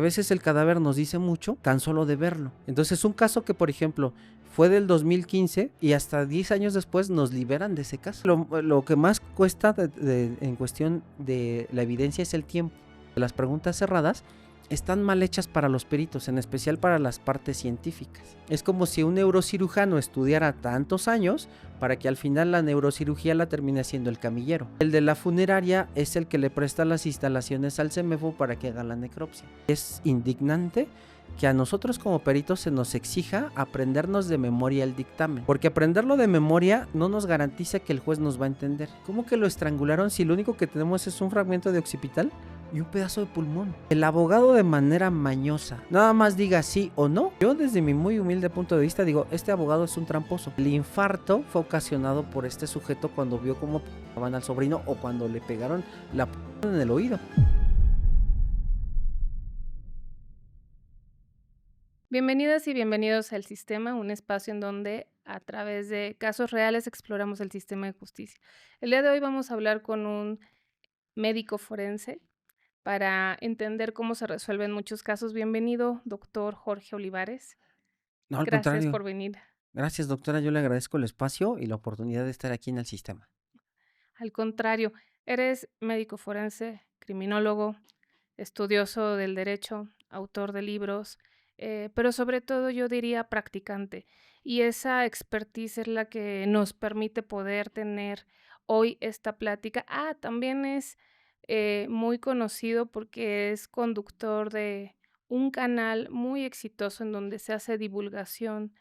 A veces el cadáver nos dice mucho tan solo de verlo. Entonces un caso que, por ejemplo, fue del 2015 y hasta 10 años después nos liberan de ese caso. Lo que más cuesta en cuestión de la evidencia es el tiempo. Las preguntas cerradas están mal hechas para los peritos, en especial para las partes científicas. Es como si un neurocirujano estudiara tantos años para que al final la neurocirugía la termine haciendo el camillero. El de la funeraria es el que le presta las instalaciones al CEMEFO para que haga la necropsia. Es indignante que a nosotros como peritos se nos exija aprendernos de memoria el dictamen, porque aprenderlo de memoria no nos garantiza que el juez nos va a entender. ¿Cómo que lo estrangularon si lo único que tenemos es un fragmento de occipital y un pedazo de pulmón? El abogado, de manera mañosa, nada más diga sí o no. Yo, desde mi muy humilde punto de vista, digo, este abogado es un tramposo. El infarto fue ocasionado por este sujeto cuando vio cómo pegaban al sobrino o cuando le pegaron la en el oído. Bienvenidas y bienvenidos al Sistema, un espacio en donde a través de casos reales exploramos el sistema de justicia. El día de hoy vamos a hablar con un médico forense para entender cómo se resuelven muchos casos. Bienvenido, doctor Jorge Olivares. No, al Gracias contrario. por venir. Gracias, doctora. Yo le agradezco el espacio y la oportunidad de estar aquí en el sistema. Al contrario, eres médico forense, criminólogo, estudioso del derecho, autor de libros, pero sobre todo yo diría practicante. Y esa expertise es la que nos permite poder tener hoy esta plática. También es muy conocido porque es conductor de un canal muy exitoso en donde se hace divulgación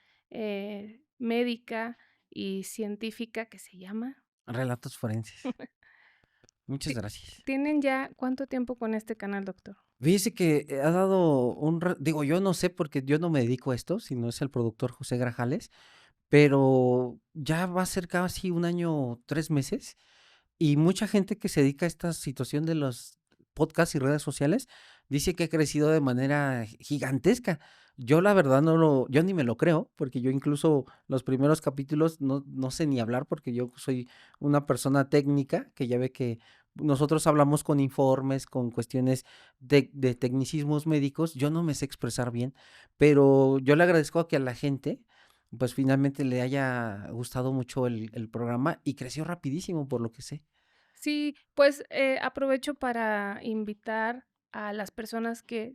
médica y científica que se llama. Relatos forenses. Muchas Ti- gracias. ¿Tienen ya cuánto tiempo con este canal, doctor? Fíjese que ha dado digo, yo no sé porque yo no me dedico a esto, sino es el productor José Grajales, pero ya va a ser casi 1 año, 3 meses, y mucha gente que se dedica a esta situación de los podcasts y redes sociales dice que ha crecido de manera gigantesca. Yo la verdad yo ni me lo creo, porque yo incluso los primeros capítulos no sé ni hablar porque yo soy una persona técnica, que ya ve que nosotros hablamos con informes, con cuestiones de tecnicismos médicos, yo no me sé expresar bien, pero yo le agradezco a que a la gente, pues finalmente le haya gustado mucho el programa y creció rapidísimo por lo que sé. Sí, pues, aprovecho para invitar a las personas que,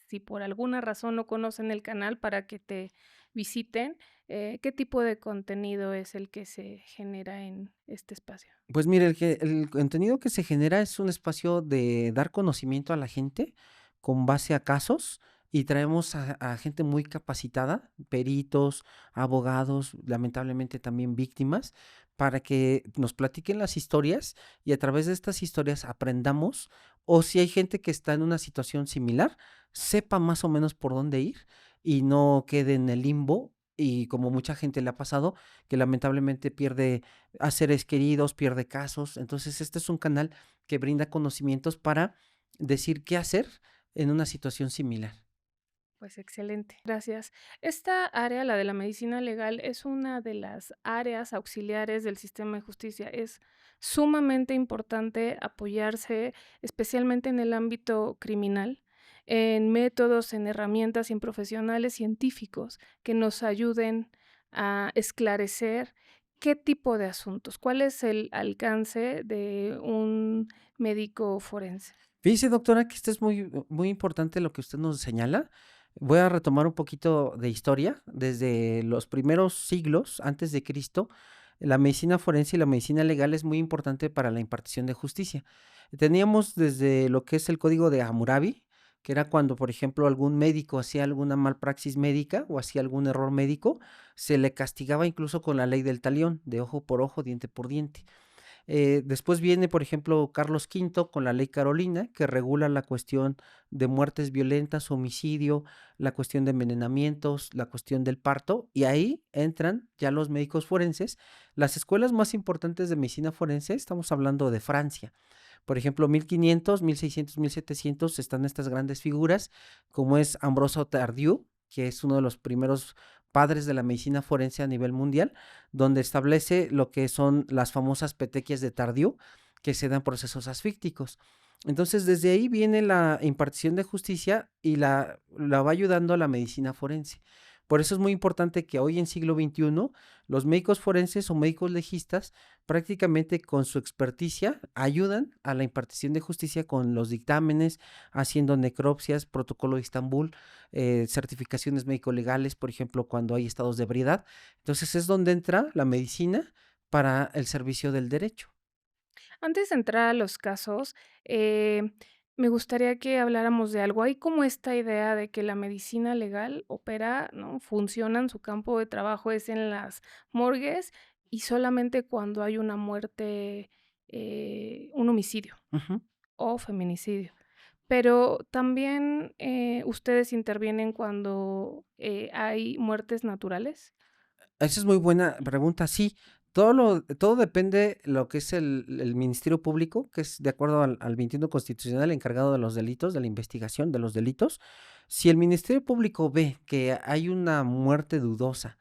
si por alguna razón no conocen el canal, para que te visiten. ¿Qué tipo de contenido es el que se genera en este espacio? Pues mire, el contenido que se genera es un espacio de dar conocimiento a la gente con base a casos y traemos a gente muy capacitada, peritos, abogados, lamentablemente también víctimas, para que nos platiquen las historias y a través de estas historias aprendamos, o si hay gente que está en una situación similar, sepa más o menos por dónde ir y no quede en el limbo. Y como mucha gente le ha pasado, que lamentablemente pierde a seres queridos, pierde casos. Entonces, este es un canal que brinda conocimientos para decir qué hacer en una situación similar. Pues excelente, gracias. Esta área, la de la medicina legal, es una de las áreas auxiliares del sistema de justicia. Es sumamente importante apoyarse, especialmente en el ámbito criminal, en métodos, en herramientas y en profesionales científicos que nos ayuden a esclarecer qué tipo de asuntos, cuál es el alcance de un médico forense. Fíjese, doctora, que esto es muy importante lo que usted nos señala. Voy a retomar un poquito de historia. Desde los primeros siglos antes de Cristo, la medicina forense y la medicina legal es muy importante para la impartición de justicia. Teníamos desde lo que es el código de Hammurabi, que era cuando, por ejemplo, algún médico hacía alguna malpraxis médica o hacía algún error médico, se le castigaba incluso con la ley del talión, de ojo por ojo, diente por diente. Después viene, por ejemplo, Carlos V con la ley Carolina, que regula la cuestión de muertes violentas, homicidio, la cuestión de envenenamientos, la cuestión del parto, y ahí entran ya los médicos forenses. Las escuelas más importantes de medicina forense, estamos hablando de Francia. Por ejemplo, 1500, 1600, 1700 están estas grandes figuras, como es Ambroso Tardieu, que es uno de los primeros padres de la medicina forense a nivel mundial, donde establece lo que son las famosas petequias de Tardieu, que se dan procesos asfícticos. Entonces, desde ahí viene la impartición de justicia y la va ayudando la medicina forense. Por eso es muy importante que hoy en siglo XXI los médicos forenses o médicos legistas prácticamente con su experticia ayudan a la impartición de justicia con los dictámenes, haciendo necropsias, protocolo de Estambul, certificaciones médico-legales, por ejemplo, cuando hay estados de ebriedad. Entonces es donde entra la medicina para el servicio del derecho. Antes de entrar a los casos, me gustaría que habláramos de algo. Hay como esta idea de que la medicina legal opera, ¿no? Funciona en su campo de trabajo, es en las morgues y solamente cuando hay una muerte, un homicidio Ujú. o feminicidio. Pero también ustedes intervienen cuando hay muertes naturales. Esa es muy buena pregunta. Sí, todo depende lo que es el Ministerio Público, que es de acuerdo al 21 constitucional encargado de los delitos, de la investigación de los delitos. Si el Ministerio Público ve que hay una muerte dudosa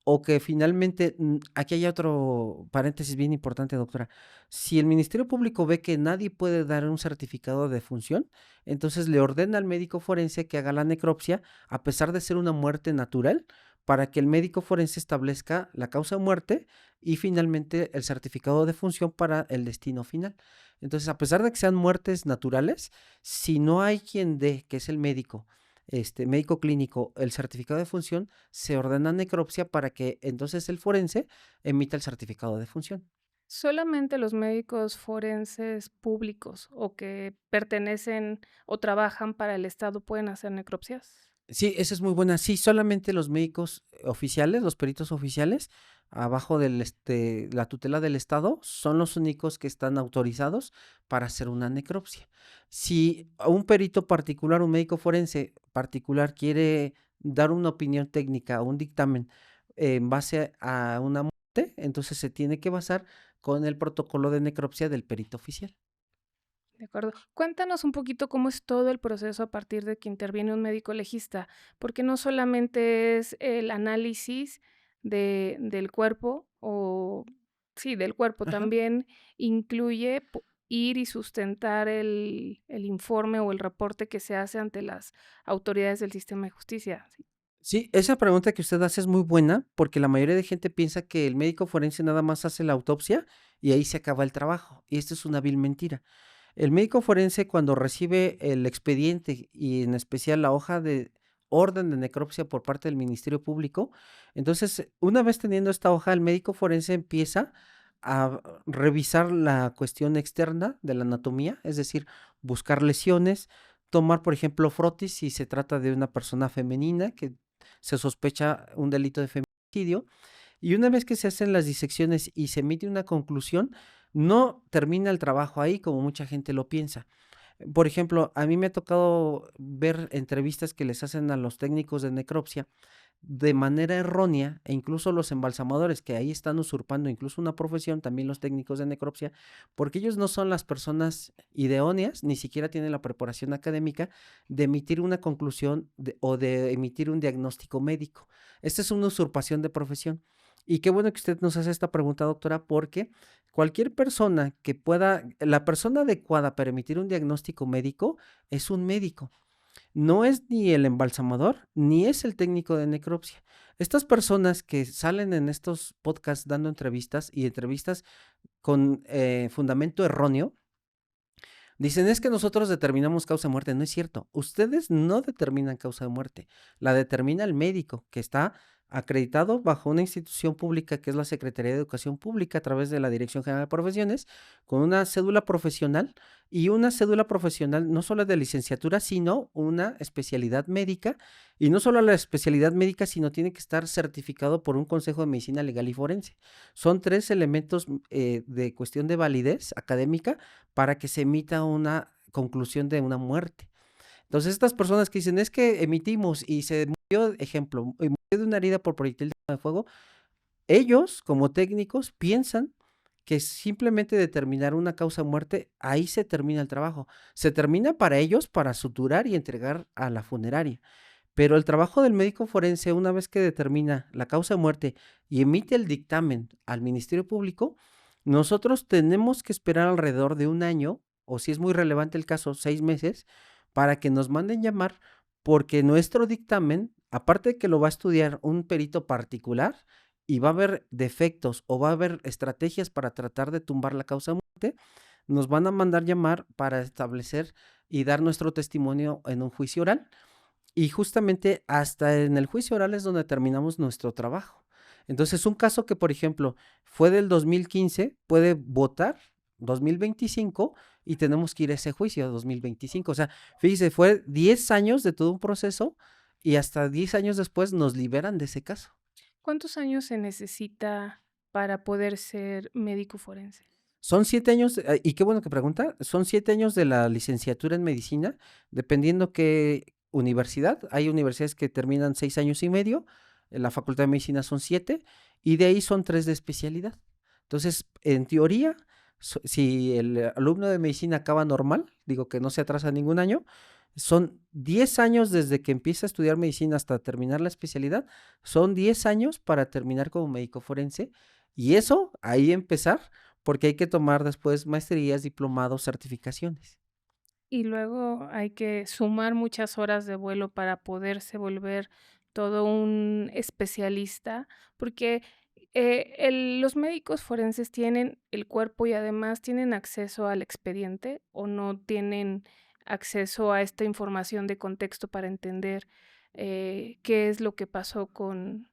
o que finalmente, aquí hay otro paréntesis bien importante, doctora. Si el Ministerio Público ve que nadie puede dar un certificado de función, entonces le ordena al médico forense que haga la necropsia, a pesar de ser una muerte natural, para que el médico forense establezca la causa de muerte y finalmente el certificado de función para el destino final. Entonces, a pesar de que sean muertes naturales, si no hay quien dé, que es el médico, médico clínico, el certificado de función, se ordena necropsia para que entonces el forense emita el certificado de función. ¿Solamente los médicos forenses públicos o que pertenecen o trabajan para el Estado pueden hacer necropsias? Sí, esa es muy buena. Sí, solamente los médicos oficiales, los peritos oficiales, abajo la tutela del Estado, son los únicos que están autorizados para hacer una necropsia. Si un perito particular, un médico forense particular quiere dar una opinión técnica o un dictamen en base a una muerte, entonces se tiene que basar con el protocolo de necropsia del perito oficial. De acuerdo. Cuéntanos un poquito cómo es todo el proceso a partir de que interviene un médico legista, porque no solamente es el análisis del cuerpo o sí, del cuerpo, Ajá. también incluye ir y sustentar el informe o el reporte que se hace ante las autoridades del sistema de justicia. Sí. Sí, esa pregunta que usted hace es muy buena, porque la mayoría de gente piensa que el médico forense nada más hace la autopsia y ahí se acaba el trabajo, y esto es una vil mentira. El médico forense, cuando recibe el expediente y en especial la hoja de orden de necropsia por parte del Ministerio Público, entonces, una vez teniendo esta hoja, el médico forense empieza a revisar la cuestión externa de la anatomía, es decir, buscar lesiones, tomar, por ejemplo, frotis si se trata de una persona femenina que se sospecha un delito de feminicidio, y una vez que se hacen las disecciones y se emite una conclusión, no termina el trabajo ahí como mucha gente lo piensa. Por ejemplo, a mí me ha tocado ver entrevistas que les hacen a los técnicos de necropsia de manera errónea, e incluso los embalsamadores que ahí están usurpando incluso una profesión, también los técnicos de necropsia, porque ellos no son las personas idóneas, ni siquiera tienen la preparación académica de emitir una conclusión o de emitir un diagnóstico médico. Esta es una usurpación de profesión. Y qué bueno que usted nos hace esta pregunta, doctora, porque cualquier persona que pueda, la persona adecuada para emitir un diagnóstico médico es un médico. No es ni el embalsamador, ni es el técnico de necropsia. Estas personas que salen en estos podcasts dando entrevistas y entrevistas con fundamento erróneo, dicen es que nosotros determinamos causa de muerte. No es cierto. Ustedes no determinan causa de muerte. La determina el médico que está acreditado bajo una institución pública que es la Secretaría de Educación Pública a través de la Dirección General de Profesiones, con una cédula profesional y una cédula profesional no solo de licenciatura, sino una especialidad médica, y no solo la especialidad médica, sino tiene que estar certificado por un Consejo de Medicina Legal y Forense. Son tres elementos de cuestión de validez académica para que se emita una conclusión de una muerte. Entonces, estas personas que dicen, es que emitimos y se murió, ejemplo, murió de una herida por proyectil de fuego, ellos, como técnicos, piensan que simplemente determinar una causa de muerte, ahí se termina el trabajo. Se termina para ellos, para suturar y entregar a la funeraria. Pero el trabajo del médico forense, una vez que determina la causa de muerte y emite el dictamen al Ministerio Público, nosotros tenemos que esperar alrededor de un año o si es muy relevante el caso, 6 meses, para que nos manden llamar, porque nuestro dictamen, aparte de que lo va a estudiar un perito particular y va a haber defectos o va a haber estrategias para tratar de tumbar la causa de muerte, nos van a mandar llamar para establecer y dar nuestro testimonio en un juicio oral. Y justamente hasta en el juicio oral es donde terminamos nuestro trabajo. Entonces, un caso que, por ejemplo, fue del 2015, puede votar 2025 y tenemos que ir a ese juicio a 2025. O sea, fíjese, fue 10 años de todo un proceso y hasta 10 años después nos liberan de ese caso. ¿Cuántos años se necesita para poder ser médico forense? Son 7 años, y qué bueno que pregunta, son 7 años de la licenciatura en medicina, dependiendo qué universidad. Hay universidades que terminan 6 años y medio, en la Facultad de Medicina son 7, y de ahí son 3 de especialidad. Entonces, en teoría, si el alumno de medicina acaba normal, digo que no se atrasa ningún año, son 10 años desde que empieza a estudiar medicina hasta terminar la especialidad, son 10 años para terminar como médico forense, y eso, ahí empezar, porque hay que tomar después maestrías, diplomados, certificaciones. Y luego hay que sumar muchas horas de vuelo para poderse volver todo un especialista, porque los médicos forenses tienen el cuerpo y además tienen acceso al expediente o no tienen acceso a esta información de contexto para entender qué es lo que pasó con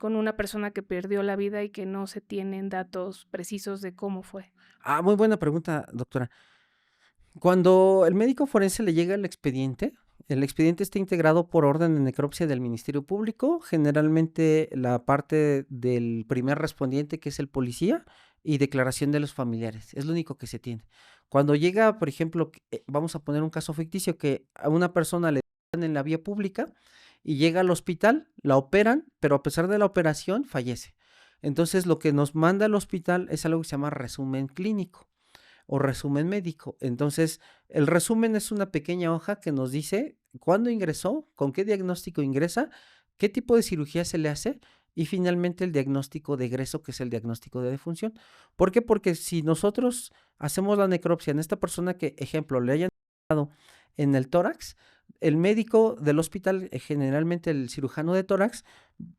una persona que perdió la vida y que no se tienen datos precisos de cómo fue. Ah, muy buena pregunta, doctora. Cuando el médico forense le llega el expediente está integrado por orden de necropsia del Ministerio Público, generalmente la parte del primer respondiente, que es el policía, y declaración de los familiares. Es lo único que se tiene. Cuando llega, por ejemplo, vamos a poner un caso ficticio, que a una persona le dan en la vía pública y llega al hospital, la operan, pero a pesar de la operación fallece. Entonces, lo que nos manda al hospital es algo que se llama resumen clínico o resumen médico. Entonces, el resumen es una pequeña hoja que nos dice cuándo ingresó, con qué diagnóstico ingresa, qué tipo de cirugía se le hace y finalmente el diagnóstico de egreso, que es el diagnóstico de defunción. ¿Por qué? Porque si nosotros hacemos la necropsia en esta persona que, ejemplo, le hayan dado en el tórax, el médico del hospital, generalmente el cirujano de tórax,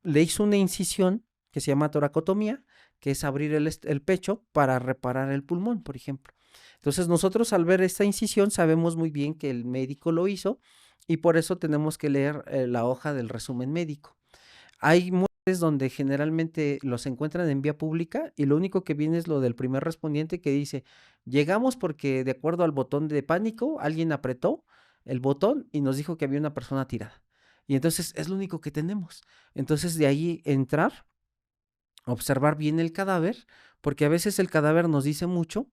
le hizo una incisión que se llama toracotomía, que es abrir el pecho para reparar el pulmón, por ejemplo. Entonces nosotros al ver esta incisión sabemos muy bien que el médico lo hizo y por eso tenemos que leer la hoja del resumen médico. Hay muertes donde generalmente los encuentran en vía pública y lo único que viene es lo del primer respondiente que dice, llegamos porque de acuerdo al botón de pánico, alguien apretó el botón y nos dijo que había una persona tirada. Y entonces es lo único que tenemos. Entonces de ahí entrar, observar bien el cadáver, porque a veces el cadáver nos dice mucho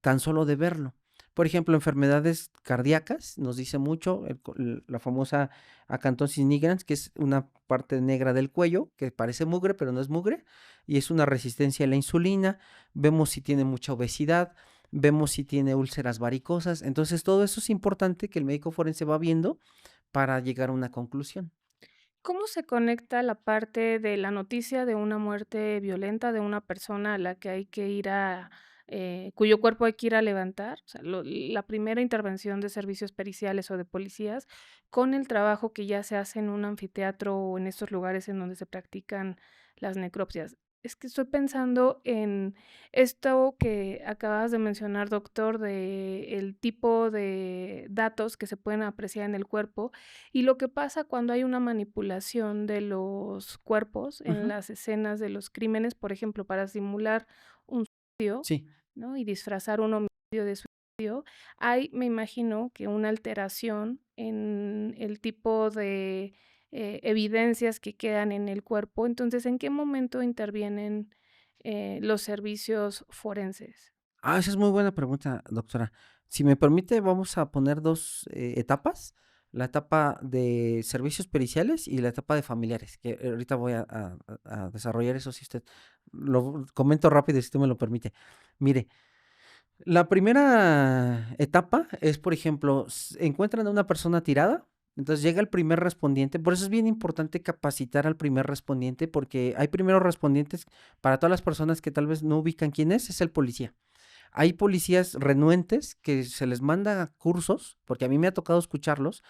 tan solo de verlo. Por ejemplo, enfermedades cardíacas, nos dice mucho la famosa acantosis nigrans, que es una parte negra del cuello, que parece mugre, pero no es mugre, y es una resistencia a la insulina. Vemos si tiene mucha obesidad, vemos si tiene úlceras varicosas. Entonces, todo eso es importante que el médico forense va viendo para llegar a una conclusión. ¿Cómo se conecta la parte de la noticia de una muerte violenta de una persona a la que hay que ir cuyo cuerpo hay que ir a levantar? O sea, la primera intervención de servicios periciales o de policías con el trabajo que ya se hace en un anfiteatro o en estos lugares en donde se practican las necropsias. Es que estoy pensando en esto que acabas de mencionar, doctor, de el tipo de datos que se pueden apreciar en el cuerpo y lo que pasa cuando hay una manipulación de los cuerpos en Ujú. las escenas de los crímenes, por ejemplo, para simular un suicidio, Sí. ¿no? Y disfrazar un homicidio de suicidio, hay, me imagino, que una alteración en el tipo de evidencias que quedan en el cuerpo. Entonces, ¿en qué momento intervienen los servicios forenses? Ah, esa es muy buena pregunta, doctora. Si me permite, vamos a poner dos etapas, la etapa de servicios periciales y la etapa de familiares, que ahorita voy a desarrollar eso si usted lo comento rápido, si usted me lo permite. Mire, la primera etapa es, por ejemplo, encuentran a una persona tirada, entonces llega el primer respondiente, por eso es bien importante capacitar al primer respondiente, porque hay primeros respondientes para todas las personas que tal vez no ubican quién es el policía. Hay policías renuentes que se les manda cursos, porque a mí me ha tocado escucharlos,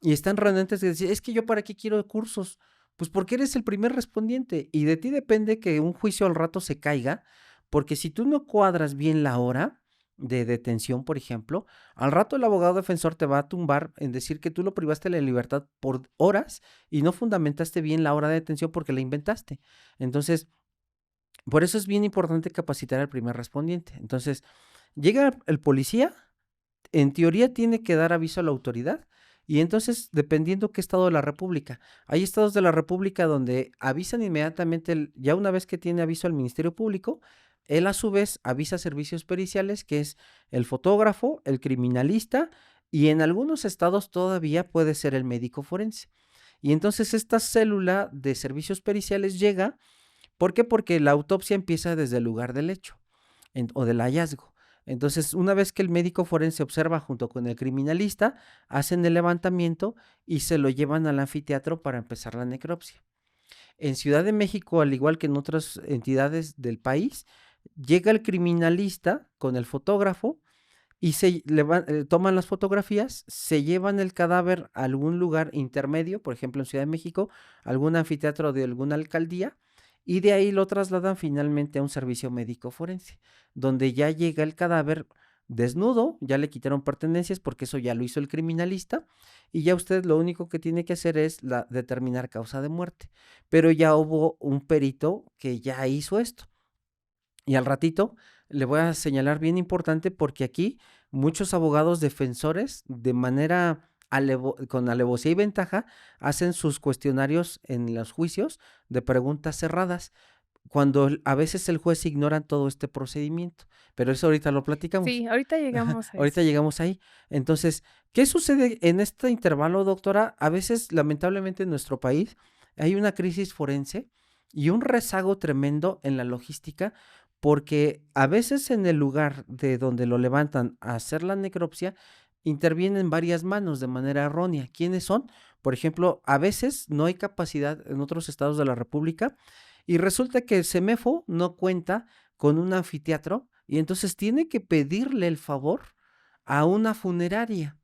y están renuentes de decir, es que yo para qué quiero cursos, pues porque eres el primer respondiente y de ti depende que un juicio al rato se caiga, porque si tú no cuadras bien la hora de detención, por ejemplo, al rato el abogado defensor te va a tumbar en decir que tú lo privaste de la libertad por horas y no fundamentaste bien la hora de detención porque la inventaste. Entonces, por eso es bien importante capacitar al primer respondiente. Entonces, llega el policía, en teoría tiene que dar aviso a la autoridad y entonces dependiendo qué estado de la república. Hay estados de la república donde avisan inmediatamente, ya una vez que tiene aviso al Ministerio Público, él a su vez avisa a servicios periciales, que es el fotógrafo, el criminalista y en algunos estados todavía puede ser el médico forense. Y entonces esta célula de servicios periciales llega, ¿por qué? Porque la autopsia empieza desde el lugar del hecho o del hallazgo. Entonces, una vez que el médico forense observa junto con el criminalista, hacen el levantamiento y se lo llevan al anfiteatro para empezar la necropsia. En Ciudad de México, al igual que en otras entidades del país, llega el criminalista con el fotógrafo y toman las fotografías, se llevan el cadáver a algún lugar intermedio, por ejemplo en Ciudad de México, algún anfiteatro de alguna alcaldía, y de ahí lo trasladan finalmente a un servicio médico forense, donde ya llega el cadáver desnudo, ya le quitaron pertenencias porque eso ya lo hizo el criminalista, y ya usted lo único que tiene que hacer es determinar causa de muerte, pero ya hubo un perito que ya hizo esto. Y al ratito le voy a señalar bien importante porque aquí muchos abogados defensores de manera con alevosía y ventaja hacen sus cuestionarios en los juicios de preguntas cerradas, cuando a veces el juez ignora todo este procedimiento, pero eso ahorita lo platicamos. Sí, ahorita llegamos a eso. Ahorita llegamos ahí. Entonces, ¿qué sucede en este intervalo, doctora? A veces, lamentablemente, en nuestro país hay una crisis forense y un rezago tremendo en la logística, porque a veces en el lugar de donde lo levantan a hacer la necropsia, intervienen varias manos de manera errónea. ¿Quiénes son? Por ejemplo, a veces no hay capacidad en otros estados de la República y resulta que el CEMEFO no cuenta con un anfiteatro y entonces tiene que pedirle el favor a una funeraria.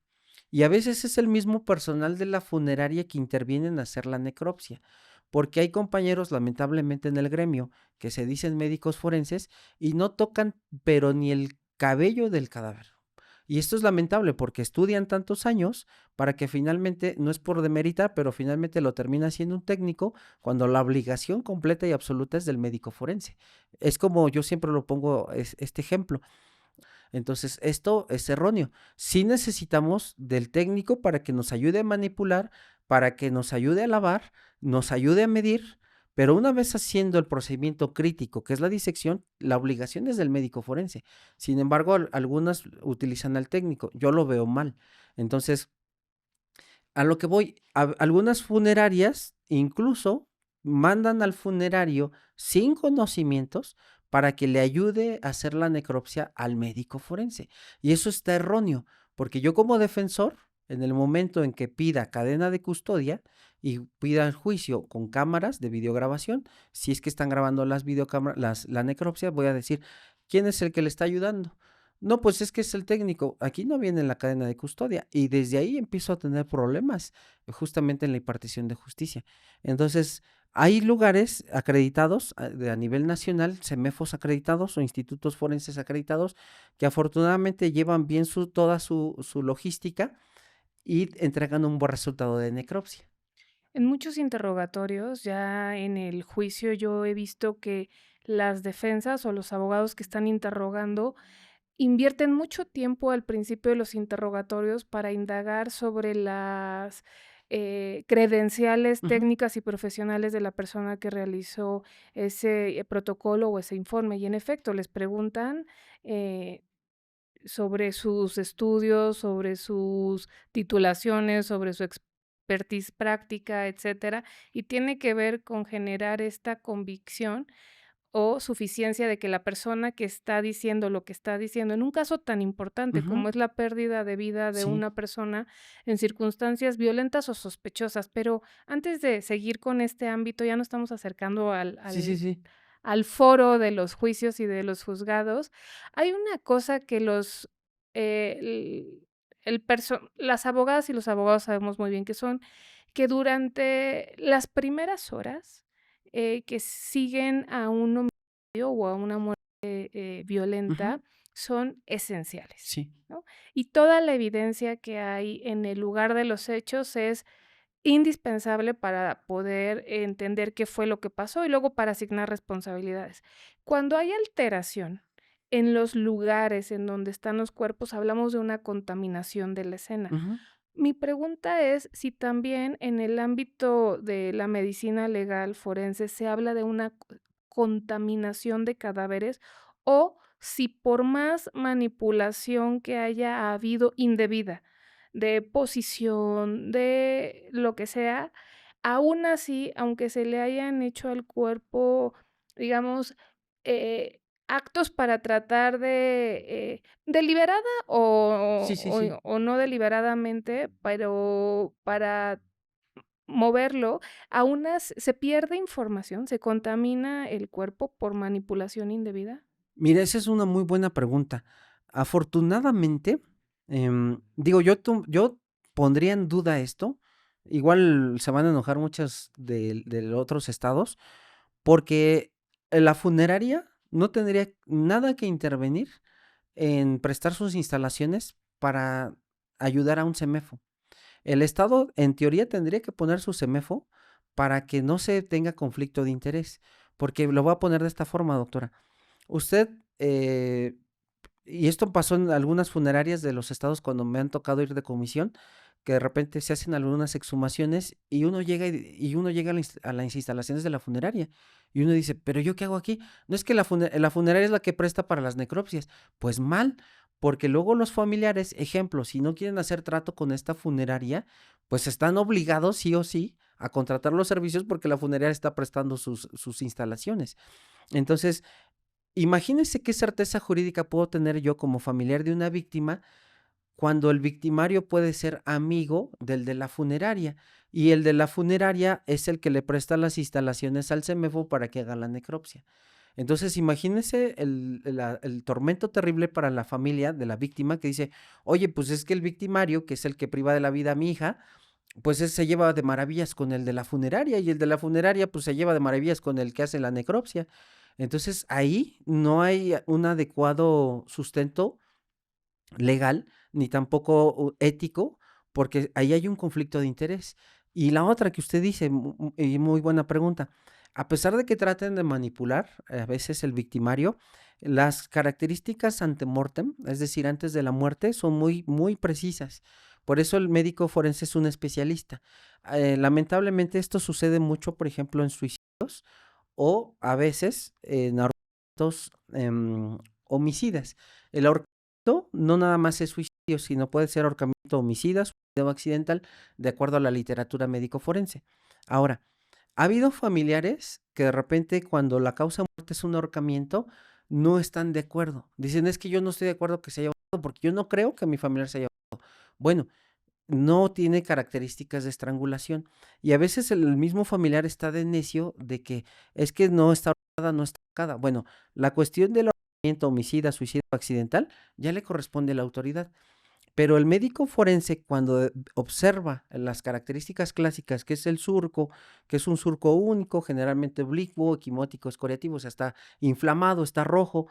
Y a veces es el mismo personal de la funeraria que interviene en hacer la necropsia, porque hay compañeros, lamentablemente, en el gremio que se dicen médicos forenses y no tocan, pero ni el cabello del cadáver. Y esto es lamentable porque estudian tantos años para que finalmente, no es por demeritar, pero finalmente lo termina siendo un técnico cuando la obligación completa y absoluta es del médico forense. Es como yo siempre lo pongo este ejemplo. Entonces, esto es erróneo. Sí necesitamos del técnico para que nos ayude a manipular, para que nos ayude a lavar, nos ayude a medir, pero una vez haciendo el procedimiento crítico, que es la disección, la obligación es del médico forense. Sin embargo, algunas utilizan al técnico. Yo lo veo mal. Entonces, a lo que voy, algunas funerarias incluso mandan al funerario sin conocimientos para que le ayude a hacer la necropsia al médico forense. Y eso está erróneo, porque yo como defensor, en el momento en que pida cadena de custodia y pida el juicio con cámaras de videograbación, si es que están grabando las videocámaras, la necropsia, voy a decir, ¿quién es el que le está ayudando? No, pues es que es el técnico. Aquí no viene la cadena de custodia y desde ahí empiezo a tener problemas justamente en la impartición de justicia. Entonces, hay lugares acreditados a nivel nacional, CEMEFOS acreditados o institutos forenses acreditados que afortunadamente llevan bien toda su logística y entregan un buen resultado de necropsia. En muchos interrogatorios, ya en el juicio, yo he visto que las defensas o los abogados que están interrogando invierten mucho tiempo al principio de los interrogatorios para indagar sobre las credenciales Ujú. técnicas y profesionales de la persona que realizó ese protocolo o ese informe. Y en efecto, les preguntan eh, sobre sus estudios, sobre sus titulaciones, sobre su expertise práctica, etcétera, y tiene que ver con generar esta convicción o suficiencia de que la persona que está diciendo lo que está diciendo, en un caso tan importante Ujú. como es la pérdida de vida de Sí, una persona en circunstancias violentas o sospechosas. Pero antes de seguir con este ámbito, ya nos estamos acercando sí, sí, sí. al foro de los juicios y de los juzgados, hay una cosa que las abogadas y los abogados sabemos muy bien que son, que durante las primeras horas que siguen a un homicidio o a una muerte Ujú. violenta son esenciales, Sí. ¿no? Y toda la evidencia que hay en el lugar de los hechos es indispensable para poder entender qué fue lo que pasó y luego para asignar responsabilidades. Cuando hay alteración en los lugares en donde están los cuerpos, hablamos de una contaminación de la escena. Ujú. Mi pregunta es si también en el ámbito de la medicina legal forense se habla de una contaminación de cadáveres o si por más manipulación que haya habido indebida, de posición, de lo que sea, aún así, aunque se le hayan hecho al cuerpo, digamos, actos para tratar de, deliberada Sí, sí, sí. o no deliberadamente, pero para moverlo, aún se pierde información, se contamina el cuerpo por manipulación indebida. Mira, esa es una muy buena pregunta. Afortunadamente, digo, yo pondría en duda esto. Igual se van a enojar muchas de otros estados, porque la funeraria no tendría nada que intervenir en prestar sus instalaciones para ayudar a un CEMEFO. El estado, en teoría, tendría que poner su CEMEFO para que no se tenga conflicto de interés. Porque lo voy a poner de esta forma, doctora. Usted, y esto pasó en algunas funerarias de los estados cuando me han tocado ir de comisión, que de repente se hacen algunas exhumaciones y uno llega y uno llega a las instalaciones de la funeraria y uno dice, pero ¿yo qué hago aquí? No es que la funeraria es la que presta para las necropsias. Pues mal, porque luego los familiares, ejemplo, si no quieren hacer trato con esta funeraria, pues están obligados sí o sí a contratar los servicios porque la funeraria está prestando sus instalaciones. Entonces, imagínese qué certeza jurídica puedo tener yo como familiar de una víctima cuando el victimario puede ser amigo del de la funeraria y el de la funeraria es el que le presta las instalaciones al CEMEFO para que haga la necropsia. Entonces, imagínese el tormento terrible para la familia de la víctima que dice, oye, pues es que el victimario, que es el que priva de la vida a mi hija, pues se lleva de maravillas con el de la funeraria y el de la funeraria pues se lleva de maravillas con el que hace la necropsia. Entonces ahí no hay un adecuado sustento legal ni tampoco ético porque ahí hay un conflicto de interés. Y la otra que usted dice, y muy buena pregunta, a pesar de que traten de manipular a veces el victimario, las características antemortem, es decir, antes de la muerte, son muy, muy precisas. Por eso el médico forense es un especialista. Lamentablemente esto sucede mucho, por ejemplo, en suicidios o a veces en ahorcamientos homicidas. El ahorcamiento no nada más es suicidio, sino puede ser ahorcamiento homicida, suicidio accidental, de acuerdo a la literatura médico forense. Ahora, ha habido familiares que de repente cuando la causa de muerte es un ahorcamiento, no están de acuerdo. Dicen, es que yo no estoy de acuerdo que se haya ahorcado porque yo no creo que mi familiar se haya ahorcado. Bueno, no tiene características de estrangulación. Y a veces el mismo familiar está de necio de que es que no está ahorcada, no está ahorcada. Bueno, la cuestión del ahorcamiento, homicida, suicidio accidental, ya le corresponde a la autoridad. Pero el médico forense, cuando observa las características clásicas, que es el surco, que es un surco único, generalmente oblicuo, equimótico, escoriativo, o sea, está inflamado, está rojo,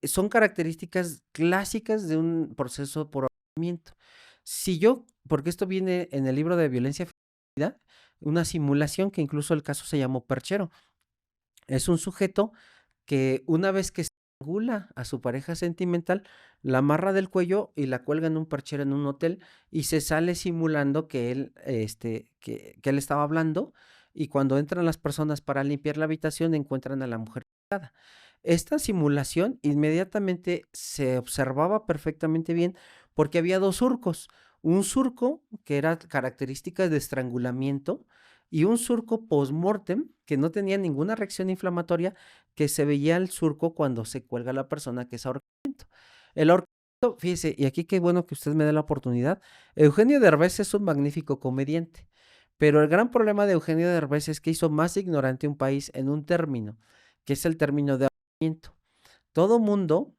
son características clásicas de un proceso por ahorcamiento. Si yo, porque esto viene en el libro de violencia feminicida, una simulación que incluso el caso se llamó Perchero. Es un sujeto que una vez que estrangula a su pareja sentimental, la amarra del cuello y la cuelga en un perchero en un hotel y se sale simulando que él, que él estaba hablando y cuando entran las personas para limpiar la habitación encuentran a la mujer tirada. Esta simulación inmediatamente se observaba perfectamente bien porque había dos surcos. Un surco que era características de estrangulamiento y un surco post-mortem que no tenía ninguna reacción inflamatoria, que se veía el surco cuando se cuelga la persona, que es ahorcamiento. El ahorcamiento, fíjese, y aquí qué bueno que usted me dé la oportunidad. Eugenio Derbez es un magnífico comediante, pero el gran problema de Eugenio Derbez es que hizo más ignorante un país en un término, que es el término de ahorcamiento. Todo mundo,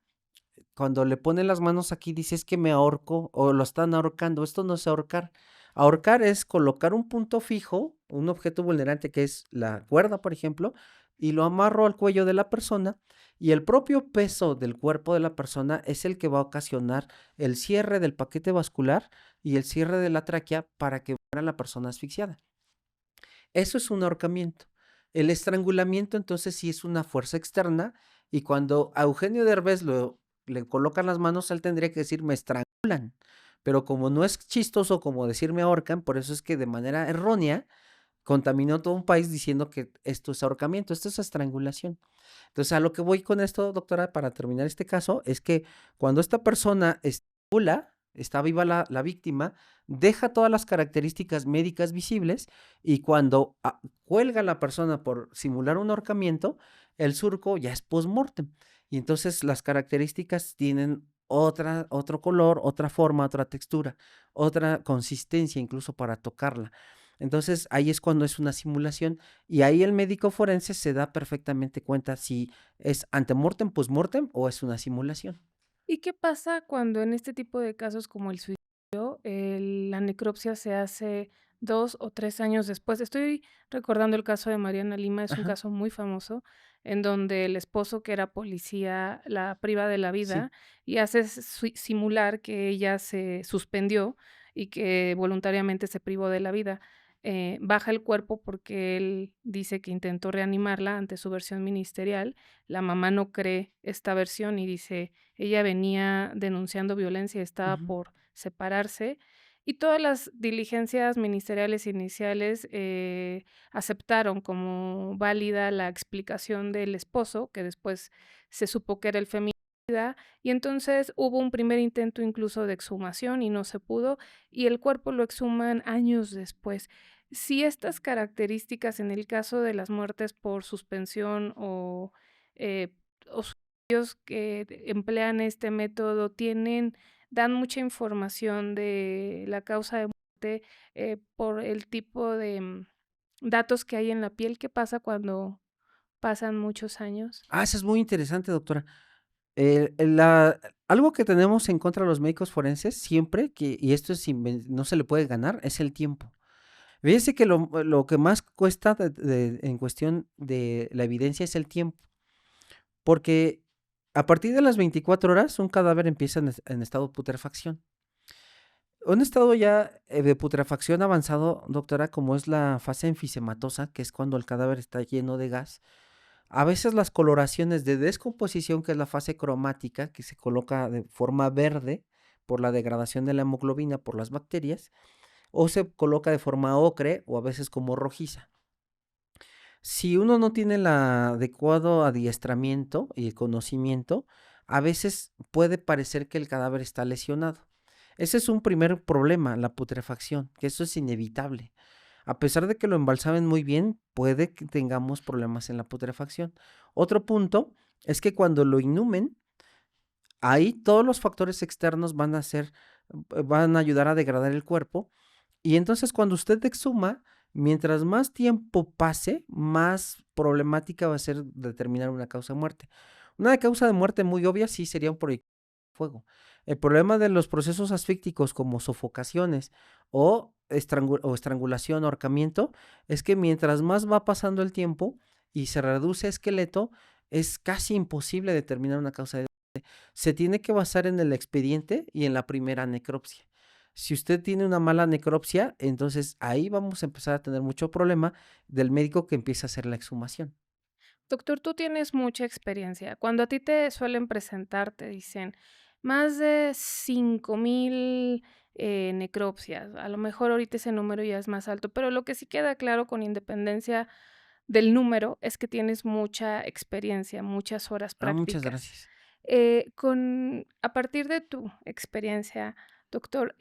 cuando le pone las manos aquí, dice es que me ahorco o lo están ahorcando. Esto no es ahorcar. Ahorcar es colocar un punto fijo, un objeto vulnerante que es la cuerda, por ejemplo, y lo amarro al cuello de la persona y el propio peso del cuerpo de la persona es el que va a ocasionar el cierre del paquete vascular y el cierre de la tráquea para que muera la persona asfixiada. Eso es un ahorcamiento. El estrangulamiento entonces sí es una fuerza externa y cuando a Eugenio Derbez le colocan las manos, él tendría que decir me estrangulan. Pero como no es chistoso como decir me ahorcan, por eso es que de manera errónea contaminó todo un país diciendo que esto es ahorcamiento, esto es estrangulación. Entonces a lo que voy con esto, doctora, para terminar este caso, es que cuando esta persona estrangula, está viva la víctima, deja todas las características médicas visibles y cuando cuelga la persona por simular un ahorcamiento, el surco ya es post-mortem. Y entonces las características tienen otro color, otra forma, otra textura, otra consistencia incluso para tocarla. Entonces ahí es cuando es una simulación y ahí el médico forense se da perfectamente cuenta si es antemortem, postmortem o es una simulación. ¿Y qué pasa cuando en este tipo de casos como el suicidio, la necropsia se hace 2 o 3 años después? Estoy recordando el caso de Mariana Lima, es un Ajá, caso muy famoso, en donde el esposo, que era policía, la priva de la sí. vida y hace simular que ella se suspendió y que voluntariamente se privó de la vida. Baja el cuerpo porque él dice que intentó reanimarla ante su versión ministerial. La mamá no cree esta versión y dice ella venía denunciando violencia, estaba Ujú. por separarse y todas las diligencias ministeriales iniciales aceptaron como válida la explicación del esposo, que después se supo que era el feminicida, y entonces hubo un primer intento incluso de exhumación y no se pudo, y el cuerpo lo exhuman años después. Si estas características en el caso de las muertes por suspensión eh, o ellos que emplean este método dan mucha información de la causa de muerte, por el tipo de, datos que hay en la piel. ¿Qué pasa cuando pasan muchos años? Eso es muy interesante, doctora. Algo que tenemos en contra de los médicos forenses siempre, y esto no se le puede ganar, es el tiempo. Fíjese que lo que más cuesta en cuestión de la evidencia es el tiempo, porque a partir de las 24 horas un cadáver empieza en estado de putrefacción. Un estado ya de putrefacción avanzado, doctora, como es la fase enfisematosa, que es cuando el cadáver está lleno de gas, a veces las coloraciones de descomposición, que es la fase cromática, que se coloca de forma verde por la degradación de la hemoglobina por las bacterias, o se coloca de forma ocre o a veces como rojiza. Si uno no tiene el adecuado adiestramiento y el conocimiento, a veces puede parecer que el cadáver está lesionado. Ese es un primer problema, la putrefacción, que eso es inevitable. A pesar de que lo embalsamen muy bien, puede que tengamos problemas en la putrefacción. Otro punto es que cuando lo inhumen, ahí todos los factores externos van a ayudar a degradar el cuerpo y entonces cuando usted exhuma, mientras más tiempo pase, más problemática va a ser determinar una causa de muerte. Una causa de muerte muy obvia sí sería un proyectil de fuego. El problema de los procesos asfícticos como sofocaciones o estrangulación o ahorcamiento es que mientras más va pasando el tiempo y se reduce esqueleto, es casi imposible determinar una causa de muerte. Se tiene que basar en el expediente y en la primera necropsia. Si usted tiene una mala necropsia, entonces ahí vamos a empezar a tener mucho problema del médico que empieza a hacer la exhumación. Doctor, tú tienes mucha experiencia. Cuando a ti te suelen presentar, te dicen más de 5,000 necropsias. A lo mejor ahorita ese número ya es más alto, pero lo que sí queda claro con independencia del número es que tienes mucha experiencia, muchas horas Muchas prácticas. gracias. A partir de tu experiencia, doctor,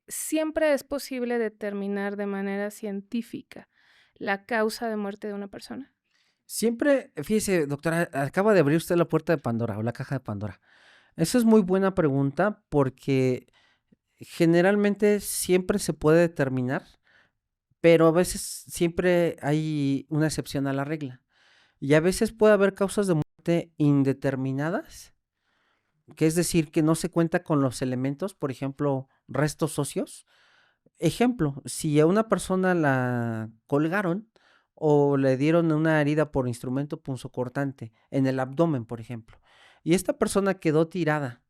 ¿siempre es posible determinar de manera científica la causa de muerte de una persona? Siempre, fíjese, doctora, acaba de abrir usted la puerta de Pandora o la caja de Pandora. Esa es muy buena pregunta porque generalmente siempre se puede determinar, pero a veces siempre hay una excepción a la regla. Y a veces puede haber causas de muerte indeterminadas, que es decir, que no se cuenta con los elementos, por ejemplo, restos óseos. Ejemplo, si a una persona la colgaron o le dieron una herida por instrumento punzocortante en el abdomen, por ejemplo, y esta persona quedó tirada